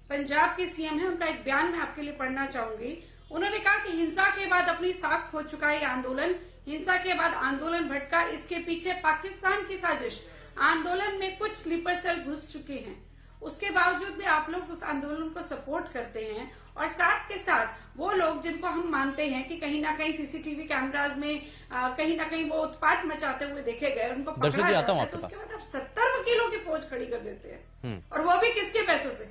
पंजाब के सीएम हैं, उनका एक बयान मैं आपके लिए पढ़ना चाहूंगी। उन्होंने कहा कि हिंसा के बाद अपनी साख खो चुका है आंदोलन, हिंसा के बाद आंदोलन भटका, इसके पीछे पाकिस्तान की साजिश। आंदोलन में कुछ स्लीपर सेल घुस चुके हैं, उसके बावजूद भी आप लोग उस आंदोलन को सपोर्ट करते हैं। और साथ के साथ वो लोग जिनको हम मानते हैं कि कहीं ना कहीं सीसीटीवी कैमराज में कहीं ना कहीं वो उत्पात मचाते हुए देखे गए, उनको पकड़ा जाता है, तो उसके बाद आप 70 वकीलों की फौज खड़ी कर देते हैं। और वो भी किसके पैसों से?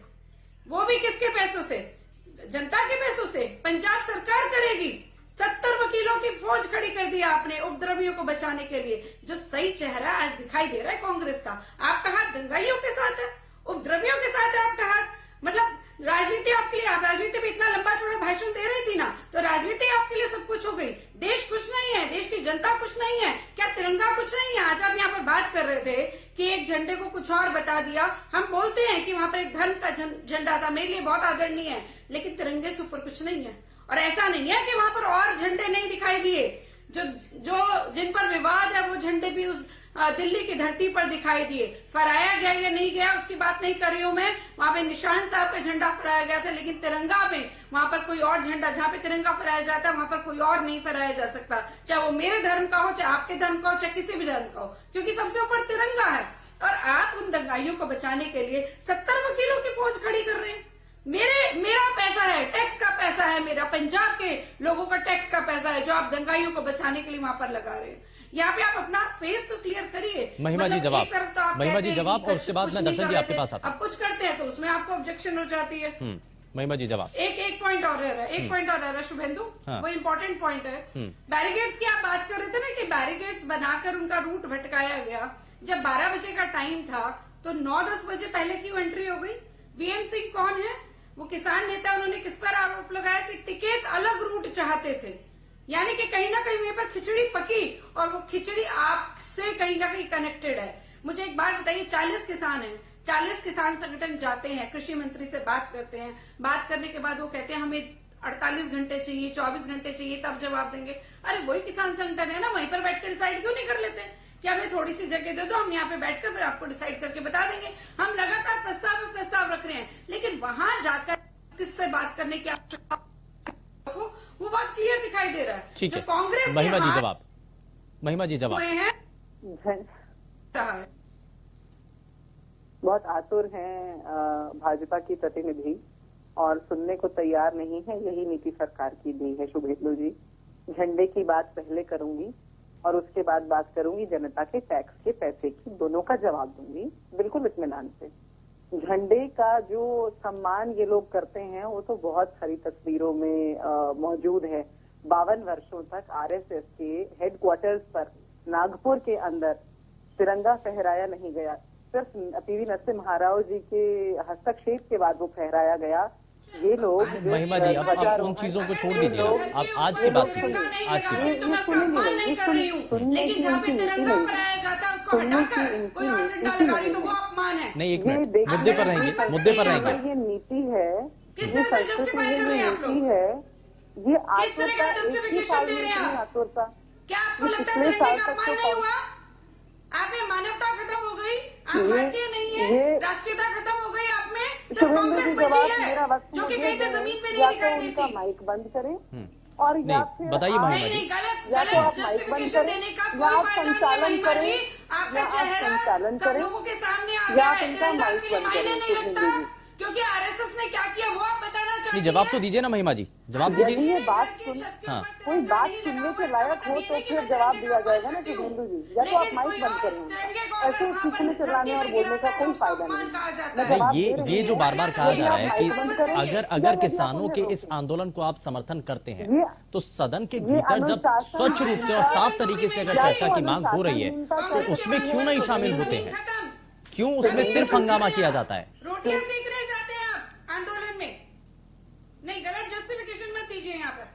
जनता के पैसों से। पंजाब सरकार करेगी। 70 वकीलों की फौज खड़ी कर दी आपने उपद्रवियों को बचाने के लिए। जो सही चेहरा आज दिखाई दे रहा है कांग्रेस का, आपका हाथ दंगाइयों के साथ है, उपद्रवियों के साथ है आपका हाथ। मतलब राजनीति आपके लिए, आप राजनीति में इतना लंबा चौड़ा भाषण दे रही थी ना, तो राजनीति आपके लिए सब कुछ हो गई। देश कुछ नहीं है, देश की जनता कुछ नहीं है, क्या तिरंगा कुछ नहीं है? आज आप यहाँ पर बात कर रहे थे कि एक झंडे को कुछ और बता दिया। हम बोलते हैं कि वहां पर एक धर्म का झंडा था, मेरे लिए बहुत आदरणीय है, लेकिन तिरंगे से ऊपर कुछ नहीं है। और ऐसा नहीं है कि वहां पर और झंडे नहीं दिखाई दिए, जो जिन पर विवाद है वो झंडे भी उस दिल्ली की धरती पर दिखाई दिए। फहराया गया या नहीं गया उसकी बात नहीं कर रही हूं मैं, वहां पे निशान साहब का झंडा फहराया गया था, लेकिन तिरंगा में वहां पर कोई और झंडा, जहां पे तिरंगा फहराया जाता है वहां पर कोई और नहीं फहराया जा सकता, चाहे वो मेरे धर्म का हो, चाहे आपके धर्म का हो, चाहे किसी भी धर्म का हो, क्योंकि सबसे ऊपर तिरंगा है। और आप उन दंगाइयों को बचाने के लिए 70 वकीलों की फौज खड़ी कर रहे हैं। मेरा पैसा है, टैक्स का पैसा है, मेरा पंजाब के लोगों का टैक्स का पैसा है, जो आप दंगाइयों को बचाने के लिए वहां पर लगा रहे हैं। यहाँ पे आप अपना फेस तो क्लियर करिए। महिमा जी जवाब, महिमा जी जवाब, और उसके बाद मैं दर्शन जी आपके पास आता हूं। अब कुछ करते हैं तो उसमें आपको ऑब्जेक्शन हो जाती है। महिमा जी जवाब। एक पॉइंट और रह रहा है, एक पॉइंट और रह रहा है शुभेंदु, वो इम्पोर्टेंट पॉइंट है। बैरिकेड्स की आप बात कर रहे थे ना कि बैरिकेड्स बनाकर उनका रूट भटकाया गया। जब 12 बजे का टाइम था तो 9-10 बजे पहले क्यों एंट्री हो गई? बीएन सिंह कौन है? वो किसान नेता, उन्होंने किस पर आरोप लगाया कि टिकैत अलग रूट चाहते थे, यानी कि कहीं ना कहीं वहीं पर खिचड़ी पकी और वो खिचड़ी आपसे कहीं ना कहीं कनेक्टेड है। मुझे एक बात बताइए, 40 किसान हैं, 40 किसान संगठन जाते हैं, कृषि मंत्री से बात करते हैं, बात करने के बाद वो कहते हैं हमें 48 घंटे चाहिए, 24 घंटे चाहिए, तब जवाब देंगे। अरे वही किसान संगठन है ना, वहीं पर बैठकर डिसाइड क्यों नहीं कर लेते कि हमें थोड़ी सी जगह दे दो, हम यहाँ पे बैठकर फिर आपको डिसाइड करके बता देंगे। हम लगातार प्रस्ताव पे प्रस्ताव रख रहे हैं, लेकिन वहां जाकर किससे बात करने की आवश्यकता वो बात क्लियर दिखाई दे रहा है। ठीक है, कांग्रेस महिमा जी जवाब, महिमा जी जवाब। बहुत आतुर हैं भाजपा की प्रतिनिधि और सुनने को तैयार नहीं है, यही नीति सरकार की दी है। शुभेंदु जी, झंडे की बात पहले करूंगी और उसके बाद बात करूंगी जनता के टैक्स के पैसे की, दोनों का जवाब दूंगी बिल्कुल इत्मीनान से। झंडे का जो सम्मान ये लोग करते हैं वो तो बहुत सारी तस्वीरों में मौजूद है। 52 वर्षों तक आरएसएस के हेडक्वार्टर्स पर नागपुर के अंदर तिरंगा फहराया नहीं गया, सिर्फ पीवी नरसिम्हा महाराव जी के हस्तक्षेप के बाद वो फहराया गया। ये लोग महिमा जी अब उन चीजों को छोड़ दीजिए, आप आज की बात कीजिए, आज की नहीं, एक मिनट, मुद्दे पर रहेंगे, मुद्दे पर रहेंगे। ये नीति है, ये संस्कृति है, ये नीति है, ये आतुरता, एक ही साल में इतनी आतुरता, क्या आपको लगता है तिरंगे का अपमान नहीं हुआ? आप में मानवता खत्म हो गई, आप भारतीय नहीं है, राष्ट्रीयता खत्म हो गई आप में, सिर्फ कांग्रेस बची है जो कि कहीं पे जमीन पे नहीं दिखाई देती। माइक बंद करें और नहीं, बताइए महिमा जी, गलत जस्टिफिकेशन देने का कोई फायदा नहीं महिमा जी। आपका चेहरा सब लोगों के सामने आ गया है, तिरंगा आपके लिए मायने नहीं रखता, क्योंकि आरएसएस ने क्या किया वो आप बताना चाहते हैं। जवाब तो दीजिए ना महिमा जी, जवाब दीजिए। ये बात सुन, कोई बात सुनने के लायक हो तो फिर जवाब दिया जाएगा ना कि शुभेंदु जी, या तो आप माइक बंद करें, ऐसे किसी चिल्लाने और बोलने का कोई फायदा नहीं। ये जो बार बार कहा जा रहा है कि अगर किसानों के इस आंदोलन को आप समर्थन करते हैं तो सदन के भीतर जब स्वच्छ रूप से और साफ तरीके से अगर चर्चा की मांग हो रही है तो उसमें क्यों नहीं शामिल होते हैं? क्यों उसमें सिर्फ हंगामा किया जाता है? रोटियां सेक रहे जाते हैं आप आंदोलन में, नहीं गलत जस्टिफिकेशन मत दीजिए यहाँ पर।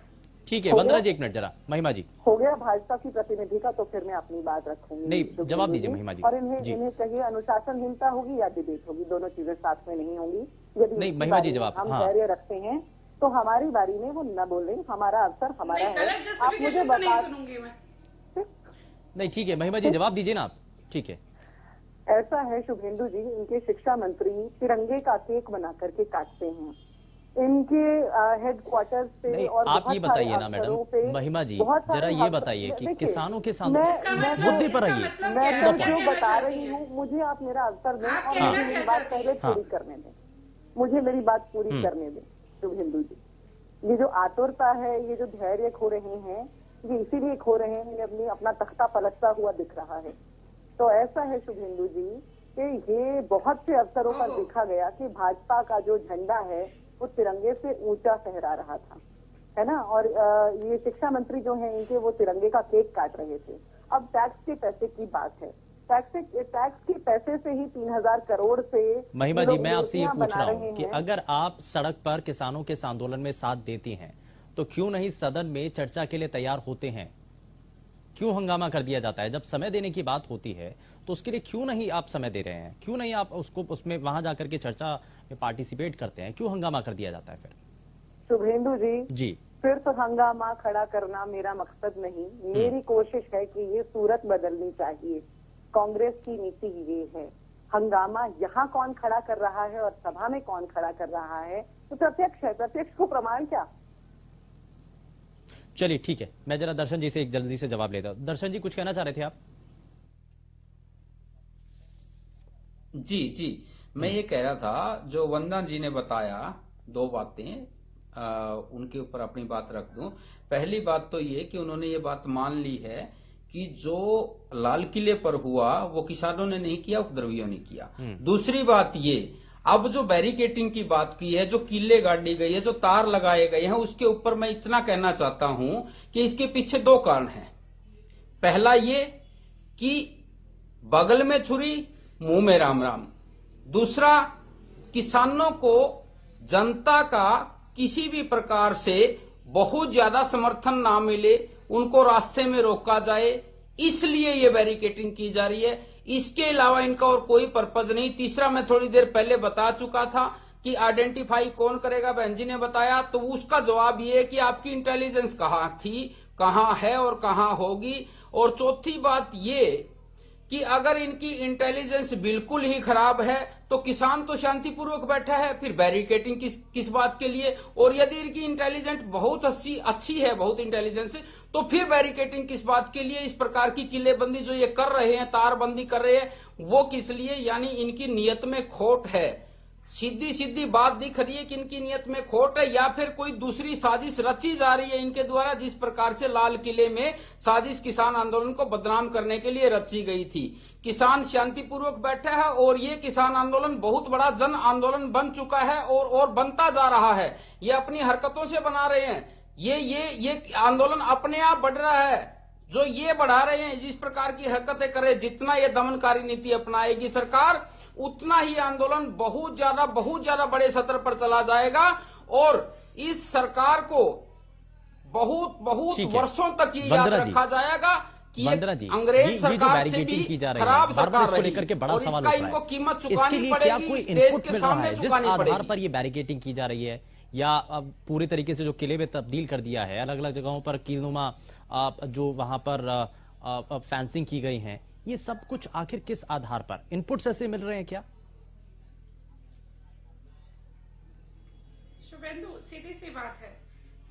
ठीक है, वंदना जी एक मिनट जरा, महिमा जी हो गया भाजपा की प्रतिनिधि का, तो फिर मैं अपनी बात रखूंगी। नहीं, जवाब दीजिए महिमा जी। और इन्हें चाहिए अनुशासनहीनता होगी या डिबेट होगी, दोनों चीजें साथ में नहीं होंगी। यदि नहीं महिमा जी जवाब, हम धैर्य रखते हैं तो हमारी बारी में वो न बोले, हमारा अवसर हमारा है। आप मुझे बता, नहीं ठीक है महिमा जी जवाब दीजिए ना आप। ठीक है, ऐसा है शुभेंदु जी, इनके शिक्षा मंत्री तिरंगे का केक बना करके काटते हैं इनके हेडक्वार्टर्स पे। और आप ये बताइए ना मैडम, महिमा जी जरा ये बताइए कि किसानों के साथ मुद्दे पर आइए। मैं जो बता रही हूँ, मुझे आप मेरा अवसर दें और मुझे मेरी बात पहले पूरी करने दें, मुझे मेरी बात पूरी करने दें शुभेंदु जी। ये जो आतुरता है, ये जो धैर्य खो रहे हैं, ये इसीलिए खो रहे हैं, अपना तख्ता पलटता हुआ दिख रहा है। तो ऐसा है शुभेंदु जी कि ये बहुत से अवसरों पर देखा गया कि भाजपा का जो झंडा है वो तिरंगे से ऊंचा फहरा रहा था, है ना। और ये शिक्षा मंत्री जो हैं इनके, वो तिरंगे का केक काट रहे थे। अब टैक्स के पैसे की बात है, टैक्स के पैसे से ही 3000 करोड़ से महिमा जी, मैं आपसे ये मूर्तियां पूछ बना रहा रहे हूं कि हैं। अगर आप सड़क पर किसानों के इस आंदोलन में साथ देती हैं तो क्यों नहीं सदन में चर्चा के लिए तैयार होते हैं? क्यों हंगामा कर दिया जाता है? जब समय देने की बात होती है तो उसके लिए क्यों नहीं आप समय दे रहे हैं? क्यों नहीं आप उसमें वहां जाकर के चर्चा में पार्टिसिपेट करते हैं? क्यों हंगामा कर दिया जाता है फिर? शुभेंदु जी सिर्फ हंगामा खड़ा करना मेरा मकसद नहीं, मेरी कोशिश है कि ये सूरत बदलनी चाहिए। कांग्रेस की नीति ये है, हंगामा यहाँ कौन खड़ा कर रहा है और सभा में कौन खड़ा कर रहा है तो प्रत्यक्ष है, प्रत्यक्ष को प्रमाण क्या। चलिए ठीक है, मैं जरा दर्शन जी से एक जल्दी से जवाब लेता हूं। दर्शन जी, कुछ कहना चाह रहे थे आप? जी मैं ये कह रहा था, जो वंदना जी ने बताया दो बातें, उनके ऊपर अपनी बात रख दूं। पहली बात तो ये कि उन्होंने ये बात मान ली है कि जो लाल किले पर हुआ वो किसानों ने नहीं किया, उपद्रवियों ने किया। दूसरी बात ये, अब जो बैरिकेटिंग की बात की है, जो किले गाड़ी गई है, जो तार लगाए गए हैं, उसके ऊपर मैं इतना कहना चाहता हूं कि इसके पीछे दो कारण हैं। पहला ये कि बगल में छुरी मुंह में राम राम। दूसरा, किसानों को जनता का किसी भी प्रकार से बहुत ज्यादा समर्थन ना मिले, उनको रास्ते में रोका जाए, इसलिए ये बैरिकेटिंग की जा रही है। इसके अलावा इनका और कोई पर्पज नहीं। तीसरा, मैं थोड़ी देर पहले बता चुका था कि आइडेंटिफाई कौन करेगा, बहन जी ने बताया, तो उसका जवाब ये है कि आपकी इंटेलिजेंस कहाँ थी, कहाँ है और कहाँ होगी। और चौथी बात ये कि अगर इनकी इंटेलिजेंस बिल्कुल ही खराब है तो किसान तो शांतिपूर्वक बैठा है, फिर बैरिकेटिंग किस बात के लिए। और यदि इनकी इंटेलिजेंस बहुत अच्छी है, बहुत इंटेलिजेंस, तो फिर बैरिकेटिंग किस बात के लिए। इस प्रकार की किलेबंदी जो ये कर रहे हैं, तारबंदी कर रहे हैं, वो किस लिए? यानी इनकी नियत में खोट है। सीधी बात दिख रही है कि इनकी नियत में खोट है, या फिर कोई दूसरी साजिश रची जा रही है इनके द्वारा। जिस प्रकार से लाल किले में साजिश किसान आंदोलन को बदनाम करने के लिए रची गई थी। किसान शांतिपूर्वक बैठा है और ये किसान आंदोलन बहुत बड़ा जन आंदोलन बन चुका है और बनता जा रहा है। ये अपनी हरकतों से बना रहे हैं, ये आंदोलन अपने आप बढ़ रहा है। जो ये बढ़ा रहे हैं, जिस प्रकार की हरकतें कर रहे हैं, जितना ये दमनकारी नीति अपनाएगी सरकार, उतना ही आंदोलन बहुत ज्यादा बड़े स्तर पर चला जाएगा। और इस सरकार को बहुत वर्षों तक ये याद रखा जाएगा कि अंग्रेज सरकार से भी खराब सरकार रही, लेकर के बड़ा सवाल उठ रहा है। इनको कीमत इसके चुकानी लिए क्या कोई पड़ेगी, देश इनपुट के मिल रहा सामने है जिस चुकानी आधार पड़ेगी। पर ये बैरिकेटिंग की जा रही है, या अब पूरी तरीके से जो किले में तब्दील कर दिया है, अलग अलग जगहों पर कीलनुमा जो वहां पर फेंसिंग की गई है, ये सब कुछ आखिर किस आधार पर इनपुट्स ऐसे मिल रहे हैं क्या? शुभेंदु, सीधी सी बात है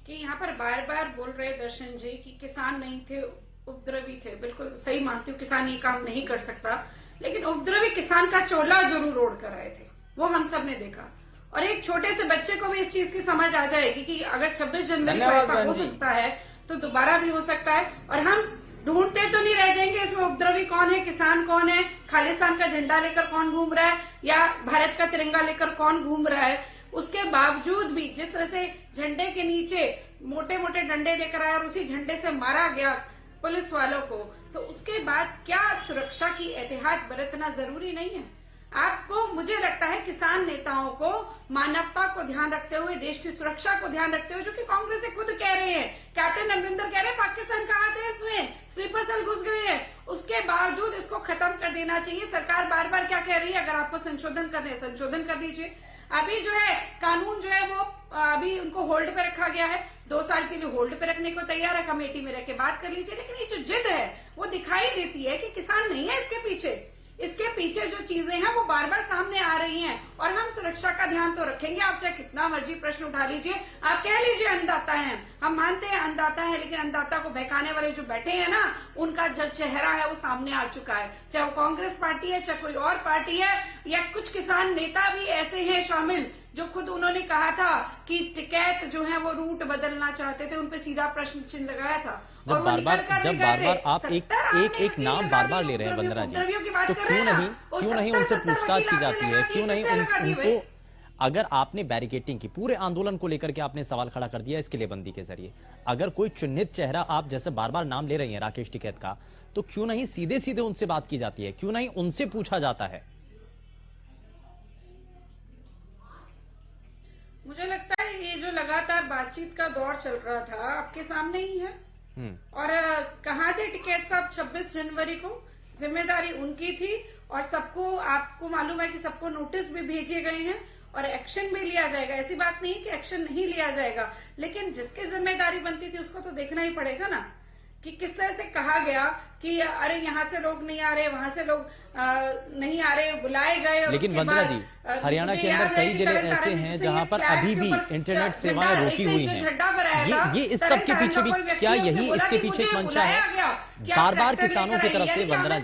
कि यहाँ पर बार बार बोल रहे दर्शन जी कि किसान नहीं थे, उपद्रवी थे। बिल्कुल सही मानती हूँ, किसान ये काम नहीं कर सकता, लेकिन उपद्रवी किसान का चोला जरूर ओढ़ कर आए थे, वो हम सब ने देखा। और एक छोटे से बच्चे को भी इस चीज की समझ आ जाएगी कि अगर 26 जनवरी को ऐसा हो सकता है तो दोबारा भी हो सकता है। और हम ढूंढते तो नहीं रह जाएंगे इसमें उपद्रवी कौन है, किसान कौन है, खालिस्तान का झंडा लेकर कौन घूम रहा है, या भारत का तिरंगा लेकर कौन घूम रहा है। उसके बावजूद भी जिस तरह से झंडे के नीचे मोटे मोटे डंडे लेकर आए और उसी झंडे से मारा गया पुलिस वालों को, तो उसके बाद क्या सुरक्षा की एहतियात बरतना जरूरी नहीं है? आपको, मुझे लगता है किसान नेताओं को मानवता को ध्यान रखते हुए, देश की सुरक्षा को ध्यान रखते हुए, जो कि कांग्रेस से खुद कह रहे हैं, कैप्टन अमरिंदर कह रहे हैं पाकिस्तान का हाथ है इसमें, स्लीपर सेल घुस गए हैं, उसके बावजूद इसको खत्म कर देना चाहिए। सरकार बार बार क्या कह रही है, अगर आपको संशोधन करने हैं संशोधन कर दीजिए। अभी जो है कानून जो है वो अभी उनको होल्ड पे रखा गया है, 2 साल के लिए होल्ड पे रखने को तैयार है, कमेटी में रह के बात कर लीजिए। लेकिन ये जो जिद है वो दिखाई देती है कि किसान नहीं है इसके पीछे। इसके पीछे जो चीजें हैं वो बार बार सामने आ रही हैं, और हम सुरक्षा का ध्यान तो रखेंगे। आप चाहे कितना मर्जी प्रश्न उठा लीजिए, आप कह लीजिए अन्नदाता हैं, हम मानते हैं अन्नदाता है, लेकिन अन्नदाता को बहकाने वाले जो बैठे हैं ना, उनका जो चेहरा है वो सामने आ चुका है। चाहे वो कांग्रेस पार्टी है, चाहे कोई और पार्टी है, या कुछ किसान नेता भी ऐसे हैं शामिल जो खुद उन्होंने कहा था कि टिकैत जो है वो रूट बदलना चाहते थे, उनपे सीधा प्रश्न चिन्ह लगाया था। जब बार बार आप एक नाम बार बार ले रहे हैं वंदना जी, तो क्यों नहीं उनसे पूछताछ की जाती है? क्यों नहीं उनको अगर आपने बैरिकेटिंग की, पूरे आंदोलन को लेकर के आपने सवाल खड़ा कर दिया इस किलेबंदी के जरिए, अगर कोई चिन्हित चेहरा, आप जैसे बार बार नाम ले रही हैं राकेश टिकैत का, तो क्यों नहीं सीधे सीधे उनसे बात की जाती है, क्यों नहीं उनसे पूछा जाता है? मुझे लगता है ये जो लगातार बातचीत का दौर चल रहा था आपके सामने ही है। और कहाँ थे टिकैत साहब 26 जनवरी को? जिम्मेदारी उनकी थी और सबको, आपको मालूम है कि सबको नोटिस भी भेजे गए हैं और एक्शन भी लिया जाएगा। ऐसी बात नहीं कि एक्शन नहीं लिया जाएगा, लेकिन जिसकी जिम्मेदारी बनती थी उसको तो देखना ही पड़ेगा ना कि किस तरह से कहा गया कि अरे यहाँ से लोग नहीं आ रहे, वहां से लोग नहीं आ रहे, बुलाए गए। लेकिन वंदना जी, हरियाणा के अंदर कई जगह ऐसे हैं जहां पर अभी भी इंटरनेट सेवाएं रोकी हुई हैं। ये इस सब के पीछे भी क्या यही इसके पीछे एक मंशा है? बार बार किसानों की तरफ से, वंदना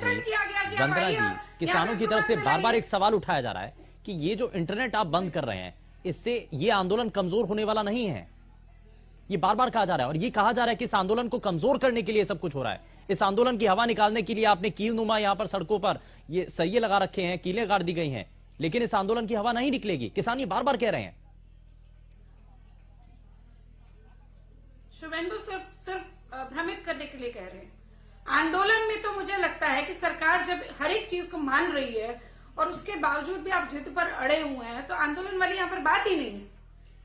जी, किसानों की तरफ से बार बार एक सवाल उठाया जा रहा है कि ये जो इंटरनेट आप बंद कर रहे हैं, इससे ये आंदोलन कमजोर होने वाला नहीं है। ये बार बार कहा जा रहा है और ये कहा जा रहा है कि इस आंदोलन को कमजोर करने के लिए सब कुछ हो रहा है। इस आंदोलन की हवा निकालने के लिए आपने कीलनुमा यहां पर सड़कों पर ये सरिये लगा रखे हैं, कीलें गाड़ दी गई हैं, लेकिन इस आंदोलन की हवा नहीं निकलेगी, किसान ये बार बार कह रहे हैं। शुभेंदु सिर्फ भ्रमित करने के लिए कह रहे हैं। आंदोलन में तो मुझे लगता है कि सरकार जब हर एक चीज को मान रही है और उसके बावजूद भी आप जिद पर अड़े हुए हैं, तो आंदोलन वाली यहाँ पर बात ही नहीं है।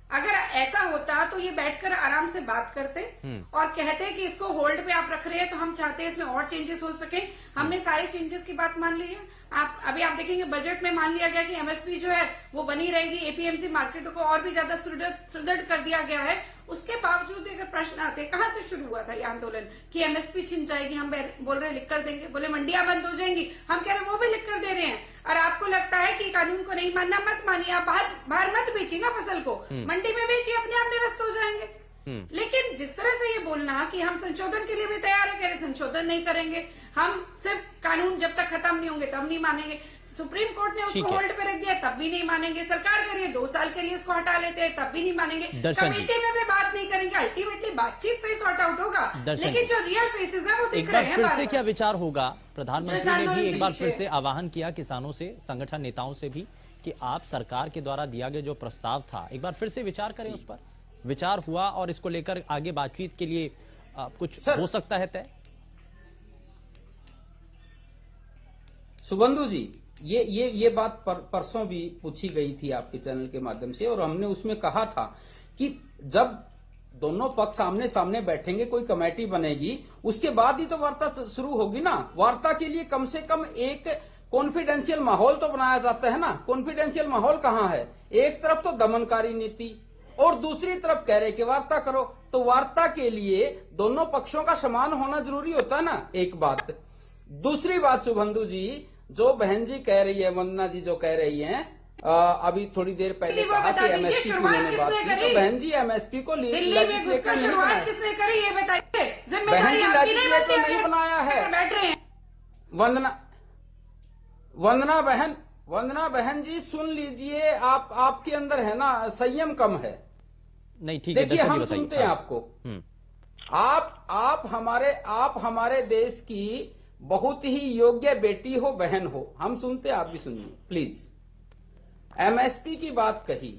अगर ऐसा होता तो ये बैठकर आराम से बात करते और कहते कि इसको होल्ड पे आप रख रहे हैं तो हम चाहते हैं इसमें और चेंजेस हो सके। हमने सारे चेंजेस की बात मान ली है। आप देखेंगे बजट में मान लिया गया कि एमएसपी जो है वो बनी रहेगी, एपीएमसी मार्केटों को और भी ज्यादा सुदृढ़ कर दिया गया है। उसके बावजूद भी अगर प्रश्न आते, कहां से शुरू हुआ था ये आंदोलन कि एमएसपी छिन जाएगी, हम बोल रहे हैं लिख कर देंगे, बोले मंडियां बंद हो जाएंगी, हम कह रहे हैं वो भी लिख कर दे रहे हैं। और आपको लगता है कि कानून को नहीं मानना, मत मानिए, आप बाहर मत बेचिए ना फसल को, मंडी में बेचिए, अपने आप निरस्त हो जाएंगे। लेकिन जिस तरह से ये बोलना कि हम संशोधन के लिए भी तैयार है, कह रहे संशोधन नहीं करेंगे, हम सिर्फ कानून जब तक खत्म नहीं होंगे तब नहीं मानेंगे। सुप्रीम कोर्ट ने उसको होल्ड पे रख दिया तब भी नहीं मानेंगे। सरकार कह रही है 2 साल के लिए इसको हटा लेते हैं तब भी नहीं मानेंगे। कमेटी में भी बात नहीं करेंगे। अल्टीमेटली बातचीत से ही सॉर्ट आउट होगा, लेकिन जो रियल फेसेस है वो दिख रहे हैं। फिर से क्या विचार होगा? प्रधानमंत्री ने भी एक बार फिर से आह्वान किया किसानों से, संगठन नेताओं से भी, कि आप सरकार के द्वारा दिया गया जो प्रस्ताव था एक बार फिर से विचार करें। उस पर विचार हुआ और इसको लेकर आगे बातचीत के लिए कुछ हो सकता है तय? शुभेंदु जी, ये बात परसों भी पूछी गई थी आपके चैनल के माध्यम से और हमने उसमें कहा था कि जब दोनों पक्ष आमने सामने बैठेंगे, कोई कमेटी बनेगी, उसके बाद ही तो वार्ता शुरू होगी ना। वार्ता के लिए कम से कम एक कॉन्फिडेंशियल माहौल तो बनाया जाता है ना। कॉन्फिडेंशियल माहौल कहां है? एक तरफ तो दमनकारी नीति और दूसरी तरफ कह रहे कि वार्ता करो, तो वार्ता के लिए दोनों पक्षों का समान होना जरूरी होता है ना, एक बात। दूसरी बात शुभेंदु जी, जो बहन जी कह रही है, वंदना जी जो कह रही हैं, अभी थोड़ी देर पहले कहा कि एमएसपी की उन्होंने बात की, तो बहन जी एमएसपी को लेजिस्लेटर नहीं बनाया। किसने करी ये बताइए? बहन जी लेजिस्लेटर नहीं बनाया है। बैठ रहे हैं वंदना बहन जी, सुन लीजिए, आपके अंदर है ना संयम कम है। नहीं ठीक है, देखिए हम सुनते हैं आपको। आप हमारे देश की बहुत ही योग्य बेटी हो, बहन हो, हम सुनते, आप भी सुनिए प्लीज। एमएसपी की बात कही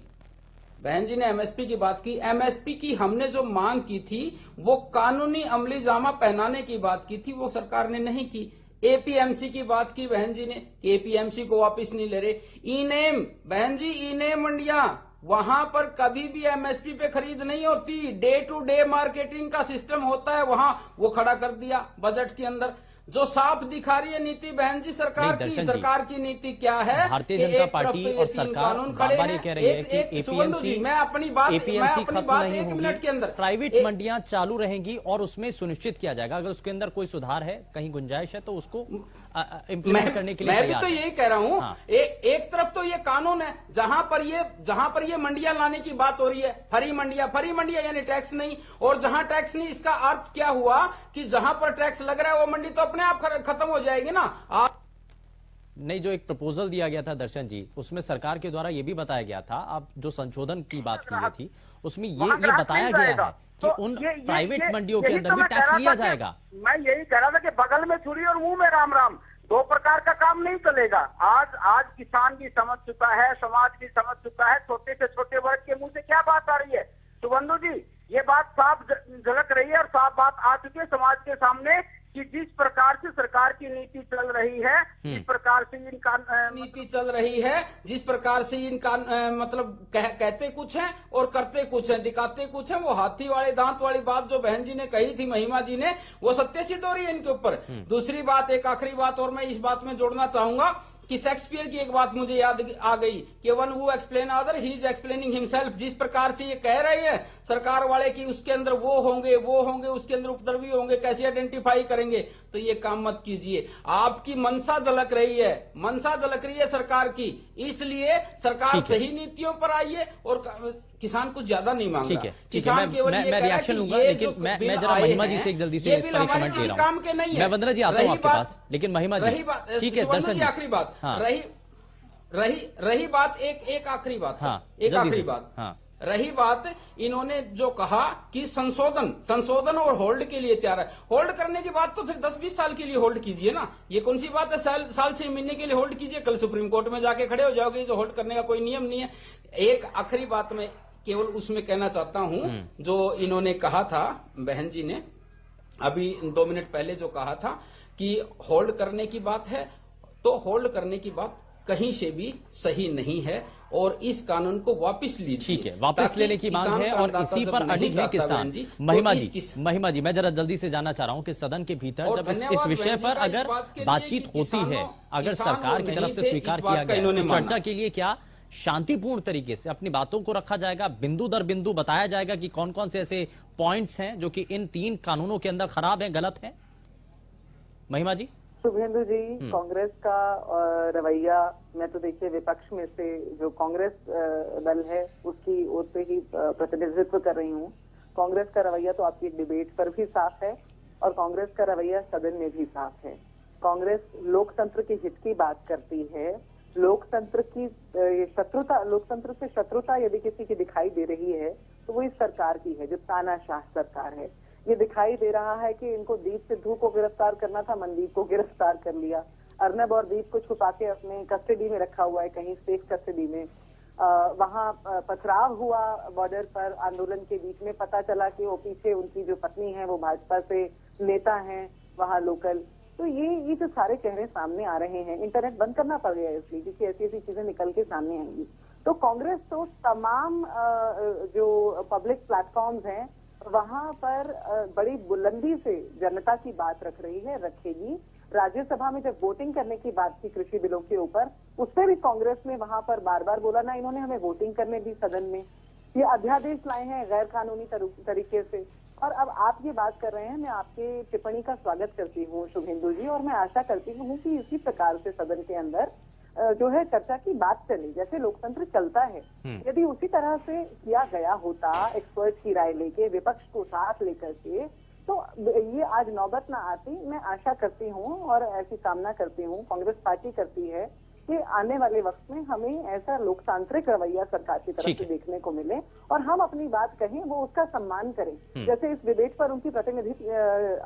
बहन जी ने, एमएसपी की बात की। एमएसपी की हमने जो मांग की थी वो कानूनी अमली जामा पहनाने की बात की थी, वो सरकार ने नहीं की। एपीएमसी की बात की बहन जी ने कि एपीएमसी को वापस नहीं ले रहे। ई-नेम बहन जी, ई-नेम मंडियां, वहां पर कभी भी एमएसपी पे खरीद नहीं होती, डे टू डे मार्केटिंग का सिस्टम होता है, वहां वो खड़ा कर दिया बजट के अंदर। जो साफ दिखा रही है नीति बहन जी सरकार की नीति क्या है? भारतीय जनता पार्टी और सरकार बार-बार ये कह रही है कि एपीएमसी मैं अपनी बात खत्म नहीं होगी, 1 मिनट के अंदर प्राइवेट मंडियां चालू रहेंगी और उसमें सुनिश्चित किया जाएगा अगर उसके अंदर कोई सुधार है, कहीं गुंजाइश है तो उसको इम्प्लीमेंट करने के लिए मैं भी तो यही कह रहा हूं। एक तरफ तो ये कानून है जहां पर ये मंडियां लाने की बात हो रही है, फरी मंडिया यानी टैक्स नहीं, और जहां टैक्स नहीं, इसका अर्थ क्या हुआ कि जहां पर टैक्स लग रहा है वो मंडी तो अपने आप खत्म हो जाएगी ना। नहीं, जो एक प्रपोजल दिया गया था दर्शन जी, उसमें सरकार के द्वारा यह भी बताया गया था, आप जो संशोधन की बात की गई थी उसमें ये बताया गया है कि उन प्राइवेट मंडियों के अंदर भी टैक्स लिया जाएगा। मैं यही कह रहा था कि बगल में छुरी और मुंह में राम राम, दो प्रकार का काम नहीं चलेगा। आज किसान भी समझ चुका है, समाज भी समझ चुका है, छोटे से छोटे वर्ग के मुंह से क्या बात आ रही है। शुभेंदु जी, ये बात साफ झलक रही है और साफ बात आ चुकी है समाज के सामने कि जिस प्रकार से सरकार की नीति चल रही है, जिस प्रकार से इनका नीति चल रही है, जिस प्रकार से इनका मतलब कहते कुछ हैं और करते कुछ हैं, दिखाते कुछ हैं। वो हाथी वाले दांत वाली बात जो बहन जी ने कही थी, महिमा जी ने, वो सत्य सिद्ध हो रही है इनके ऊपर। दूसरी बात, एक आखिरी बात और मैं इस बात में जोड़ना चाहूंगा कि शेक्सपियर की एक बात मुझे याद आ गई कि one who explain other he is explaining himself. जिस प्रकार से ये कह रही है सरकार वाले कि उसके अंदर वो होंगे, उसके अंदर उपद्रवी होंगे, कैसे आइडेंटिफाई करेंगे, तो ये काम मत कीजिए। आपकी मनसा झलक रही है सरकार की, इसलिए सरकार सही नीतियों पर आइए और किसान कुछ ज्यादा नहीं मांग रहा। ठीक है, मैं रिएक्शन लूंगा, लेकिन मैं जरा महिमा जी से एक जल्दी से इस पर एक कमेंट ले रहा हूं। मैं वंदना जी आता हूं आपके पास, लेकिन महिमा जी ठीक है, दर्शन जी आखिरी बात रही बात एक आखिरी बात, एक आखिरी बात रही बात, इन्होंने जो कहा कि संशोधन और होल्ड के लिए तैयार है। होल्ड करने की बात तो फिर 10-20 साल के लिए होल्ड कीजिए ना, ये कौन सी बात है साल 6 महीने के लिए होल्ड कीजिए, कल सुप्रीम कोर्ट में जाके खड़े हो जाओगे, जो होल्ड करने का कोई नियम नहीं है। एक आखिरी बात मैं केवल उसमें कहना चाहता हूं, जो इन्होंने कहा था बहन जी ने अभी 2 मिनट पहले जो कहा था कि होल्ड करने की बात है, तो होल्ड करने की बात कहीं से भी सही नहीं है और इस कानून को वापस लीजिए। ठीक है, वापस लेने की मांग है और इसी पर अडिग है किसान। महिमा जी मैं जरा जल्दी से जानना चाह रहा हूं कि सदन के भीतर जब इस विषय पर अगर बातचीत होती है, अगर सरकार की तरफ से स्वीकार किया गया तो चर्चा के लिए क्या शांतिपूर्ण तरीके से अपनी बातों को रखा जाएगा, बिंदु दर बिंदु बताया जाएगा कि कौन कौन से ऐसे पॉइंट्स हैं जो कि इन 3 कानूनों के अंदर खराब है, गलत है। महिमा जी। शुभेंदु जी, कांग्रेस का रवैया, मैं तो देखिए विपक्ष में से जो कांग्रेस दल है उसकी ओर से ही प्रतिनिधित्व कर रही हूँ। कांग्रेस का रवैया तो आपकी डिबेट पर भी साफ है और कांग्रेस का रवैया सदन में भी साफ है। कांग्रेस लोकतंत्र के हित की बात करती है। लोकतंत्र की शत्रुता, लोकतंत्र से शत्रुता यदि किसी की दिखाई दे रही है तो वो इस सरकार की है, जो तानाशाह सरकार है। ये दिखाई दे रहा है कि इनको दीप सिद्धू को गिरफ्तार करना था, मनदीप को गिरफ्तार कर लिया। अर्नब और दीप को छुपा के अपने कस्टडी में रखा हुआ है, कहीं सेफ कस्टडी में। वहां पथराव हुआ बॉर्डर पर आंदोलन के बीच में, पता चला कि वो पीछे उनकी जो पत्नी है वो भाजपा से नेता हैं वहां लोकल। तो ये जो सारे चेहरे सामने आ रहे हैं, इंटरनेट बंद करना पड़ गया इसलिए क्योंकि ऐसी ऐसी चीजें निकल के सामने आएंगी। तो कांग्रेस तो तमाम जो पब्लिक प्लेटफॉर्म्स हैं वहां पर बड़ी बुलंदी से जनता की बात रख रही है, रखेगी। राज्यसभा में जब वोटिंग करने की बात थी कृषि बिलों के ऊपर, उसपे भी कांग्रेस ने वहां पर बार बार बोला ना, इन्होंने हमें वोटिंग करने दी सदन में। ये अध्यादेश लाए हैं गैर कानूनी तरीके से। और अब आप ये बात कर रहे हैं, मैं आपके टिप्पणी का स्वागत करती हूँ शुभेंदु जी, और मैं आशा करती हूँ कि इसी प्रकार से सदन के अंदर जो है चर्चा की बात चली, जैसे लोकतंत्र चलता है। यदि उसी तरह से किया गया होता, एक्सपर्ट की राय लेके, विपक्ष को साथ लेकर के, तो ये आज नौबत ना आती। मैं आशा करती हूँ और ऐसी कामना करती हूँ, कांग्रेस पार्टी करती है कि आने वाले वक्त में हमें ऐसा लोकतांत्रिक रवैया सरकार की तरफ से देखने को मिले और हम अपनी बात कहें, वो उसका सम्मान करें। जैसे इस डिबेट पर उनकी प्रतिनिधि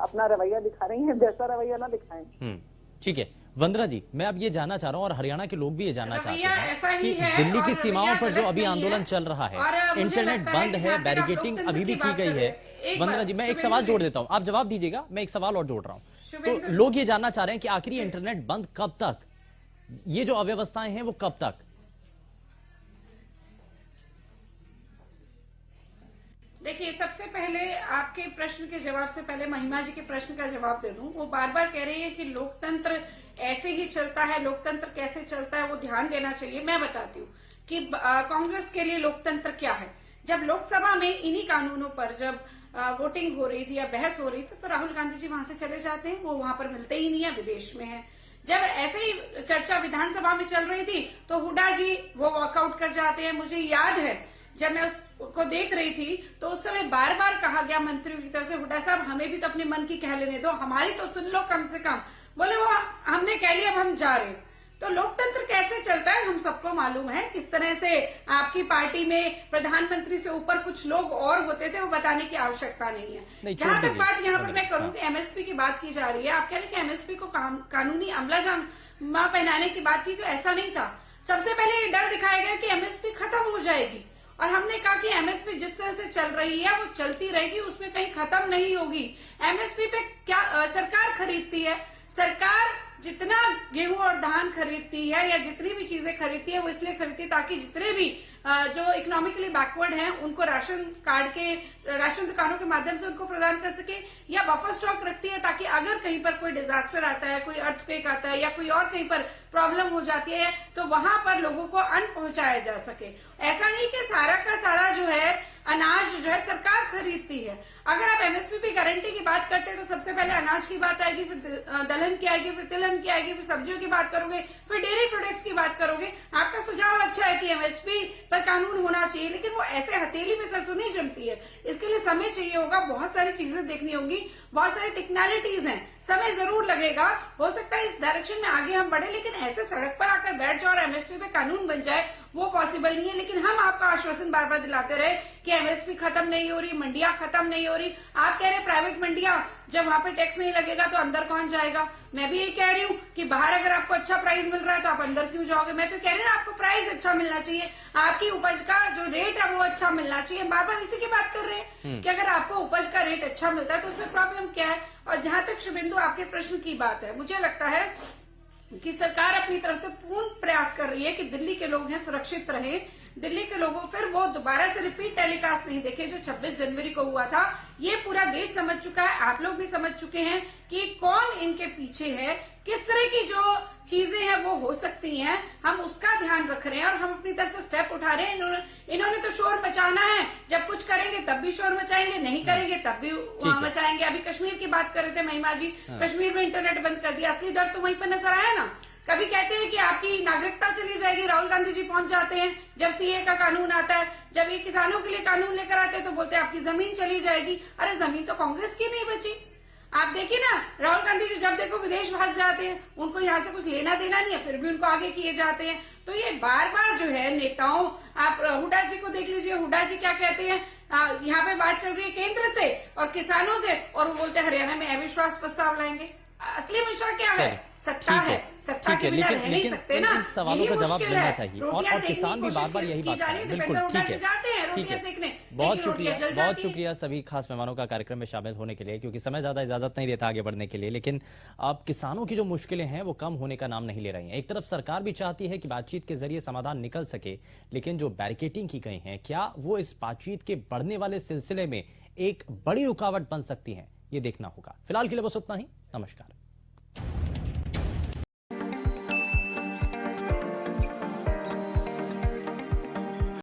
अपना रवैया दिखा रही है, वैसा रवैया ना दिखाएं। ठीक है, वंदना जी, मैं अब ये जानना चाह रहा हूँ और हरियाणा के लोग भी ये जानना चाहते हैं कि दिल्ली की सीमाओं पर जो अभी आंदोलन चल रहा है, इंटरनेट बंद है, बैरिकेडिंग अभी भी की गई है। वंदना जी, मैं एक सवाल जोड़ देता हूँ, आप जवाब दीजिएगा, मैं एक सवाल और जोड़ रहा हूँ। तो लोग ये जानना चाह रहे हैं कि आखिर इंटरनेट बंद कब तक, ये जो अव्यवस्थाएं हैं वो कब तक? देखिए, सबसे पहले आपके प्रश्न के जवाब से पहले महिमा जी के प्रश्न का जवाब दे दूं। वो बार बार कह रही है कि लोकतंत्र ऐसे ही चलता है, लोकतंत्र कैसे चलता है वो ध्यान देना चाहिए। मैं बताती हूँ कि कांग्रेस के लिए लोकतंत्र क्या है। जब लोकसभा में इन्हीं कानूनों पर जब वोटिंग हो रही थी या बहस हो रही थी तो राहुल गांधी जी वहां से चले जाते हैं, वो वहां पर मिलते ही नहीं है, विदेश में है। जब ऐसे ही चर्चा विधानसभा में चल रही थी तो हुड्डा जी वो वॉकआउट कर जाते हैं। मुझे याद है जब मैं उसको देख रही थी तो उस समय बार बार कहा गया मंत्रियों की तरफ से, हुड्डा साहब हमें भी तो अपने मन की कह लेने दो, हमारी तो सुन लो कम से कम। बोले वो हमने कह लिया, अब हम जा रहे। तो लोकतंत्र कैसे चलता है हम सबको मालूम है। किस तरह से आपकी पार्टी में प्रधानमंत्री से ऊपर कुछ लोग और होते थे, वो बताने की आवश्यकता नहीं है। जहां तक बात यहाँ पर मैं करूं कि एमएसपी की बात की जा रही है, आप कह रहे हैं कि एमएसपी को कानूनी अमलाजामा पहनाने की बात की, तो ऐसा नहीं था। सबसे पहले ये डर दिखाया गया कि एमएसपी खत्म हो जाएगी, और हमने कहा कि एमएसपी जिस तरह से चल रही है वो चलती रहेगी, उसमें कहीं खत्म नहीं होगी। एमएसपी पे क्या सरकार खरीदती है, सरकार जितना गेहूं और धान खरीदती है या जितनी भी चीजें खरीदती है वो इसलिए खरीदती है ताकि जितने भी जो इकोनॉमिकली बैकवर्ड हैं उनको राशन कार्ड के राशन दुकानों के माध्यम से उनको प्रदान कर सके, या बफर स्टॉक रखती है ताकि अगर कहीं पर कोई डिजास्टर आता है, कोई अर्थक्वेक आता है या कोई और कहीं पर प्रॉब्लम हो जाती है तो वहां पर लोगों को अन्न पहुंचाया जा सके। ऐसा नहीं कि सारा का सारा जो है अनाज जो है सरकार खरीदती है। अगर आप एमएसपी की गारंटी की बात करते हैं तो सबसे पहले अनाज की बात आएगी, फिर दलहन की आएगी, फिर तिलहन की आएगी, फिर सब्जियों की बात करोगे, फिर डेयरी प्रोडक्ट्स की बात करोगे। आपका सुझाव अच्छा है कि एमएसपी पर कानून होना चाहिए, लेकिन वो ऐसे हथेली में सरसों नहीं जमती है। इसके लिए समय चाहिए होगा, बहुत सारी चीजें देखनी होगी, बहुत सारी टेक्नोलॉजीज हैं, समय जरूर लगेगा। हो सकता है इस डायरेक्शन में आगे हम बढ़े, लेकिन ऐसे सड़क पर आकर बैठ जाओ और एमएसपी पे कानून बन जाए वो पॉसिबल नहीं है। लेकिन हम आपका आश्वासन बार बार दिलाते रहे कि एमएसपी खत्म नहीं हो रही, मंडियां खत्म नहीं हो रही। आप कह रहे हैं प्राइवेट मंडियां, जब वहां पे टैक्स नहीं लगेगा तो अंदर कौन जाएगा? मैं भी यही कह रही हूँ कि बाहर अगर आपको अच्छा प्राइस मिल रहा है तो आप अंदर क्यों जाओगे? मैं तो कह रही हूँ आपको प्राइस अच्छा मिलना चाहिए, आपकी उपज का जो रेट है वो अच्छा मिलना चाहिए। बार बार इसी की बात कर रहे हैं कि अगर आपको उपज का रेट अच्छा मिलता है तो उसमें प्रॉब्लम क्या है। और जहां तक शुभेंदु आपके प्रश्न की बात है, मुझे लगता है कि सरकार अपनी तरफ से पूर्ण प्रयास कर रही है कि दिल्ली के लोग हैं सुरक्षित रहे, दिल्ली के लोगों फिर वो दोबारा से रिपीट टेलीकास्ट नहीं देखे जो 26 जनवरी को हुआ था। ये पूरा देश समझ चुका है, आप लोग भी समझ चुके हैं कि कौन इनके पीछे है, किस तरह की जो चीजें हैं वो हो सकती हैं, हम उसका ध्यान रख रहे हैं और हम अपनी तरफ से स्टेप उठा रहे हैं। इन्होंने तो शोर मचाना है, जब कुछ करेंगे तब भी शोर मचाएंगे, नहीं करेंगे तब भी मचाएंगे। अभी कश्मीर की बात कर रहे थे महिमा जी, कश्मीर में इंटरनेट बंद कर दिया, असली डर तो वहीं पर नजर आया ना। कभी कहते हैं कि आपकी नागरिकता चली जाएगी, राहुल गांधी जी पहुंच जाते हैं जब सीए का कानून आता है, जब ये किसानों के लिए कानून लेकर आते हैं तो बोलते हैं आपकी जमीन चली जाएगी। अरे जमीन तो कांग्रेस की नहीं बची। आप देखिए ना, राहुल गांधी जी जब देखो विदेश भाग जाते हैं, उनको यहाँ से कुछ लेना देना नहीं है, फिर भी उनको आगे किए जाते हैं। तो ये बार बार जो है नेताओं, आप हुड्डा जी को देख लीजिए, हुड्डा जी क्या कहते हैं, यहाँ पे बात चल रही है केंद्र से और किसानों से, और वो बोलते हैं हरियाणा में अविश्वास प्रस्ताव लाएंगे। असली मुद्दा क्या है? सत्ता है, सत्ता के बिना रह नहीं सकते ना। इन सवालों का जवाब मिलना चाहिए और किसान भी बार बार यही बात कर रहे हैं। बिल्कुल ठीक है, बहुत शुक्रिया सभी खास मेहमानों का कार्यक्रम में शामिल होने के लिए, क्योंकि समय ज्यादा इजाजत नहीं देता आगे बढ़ने के लिए। लेकिन अब किसानों की जो मुश्किलें हैं वो कम होने का नाम नहीं ले रही हैं। एक तरफ सरकार भी चाहती है कि बातचीत के जरिए समाधान निकल सके, लेकिन जो बैरिकेडिंग की गई है क्या वो इस बातचीत के बढ़ने वाले सिलसिले में एक बड़ी रुकावट बन सकती है, ये देखना होगा। फिलहाल के लिए बस उतना ही। नमस्कार।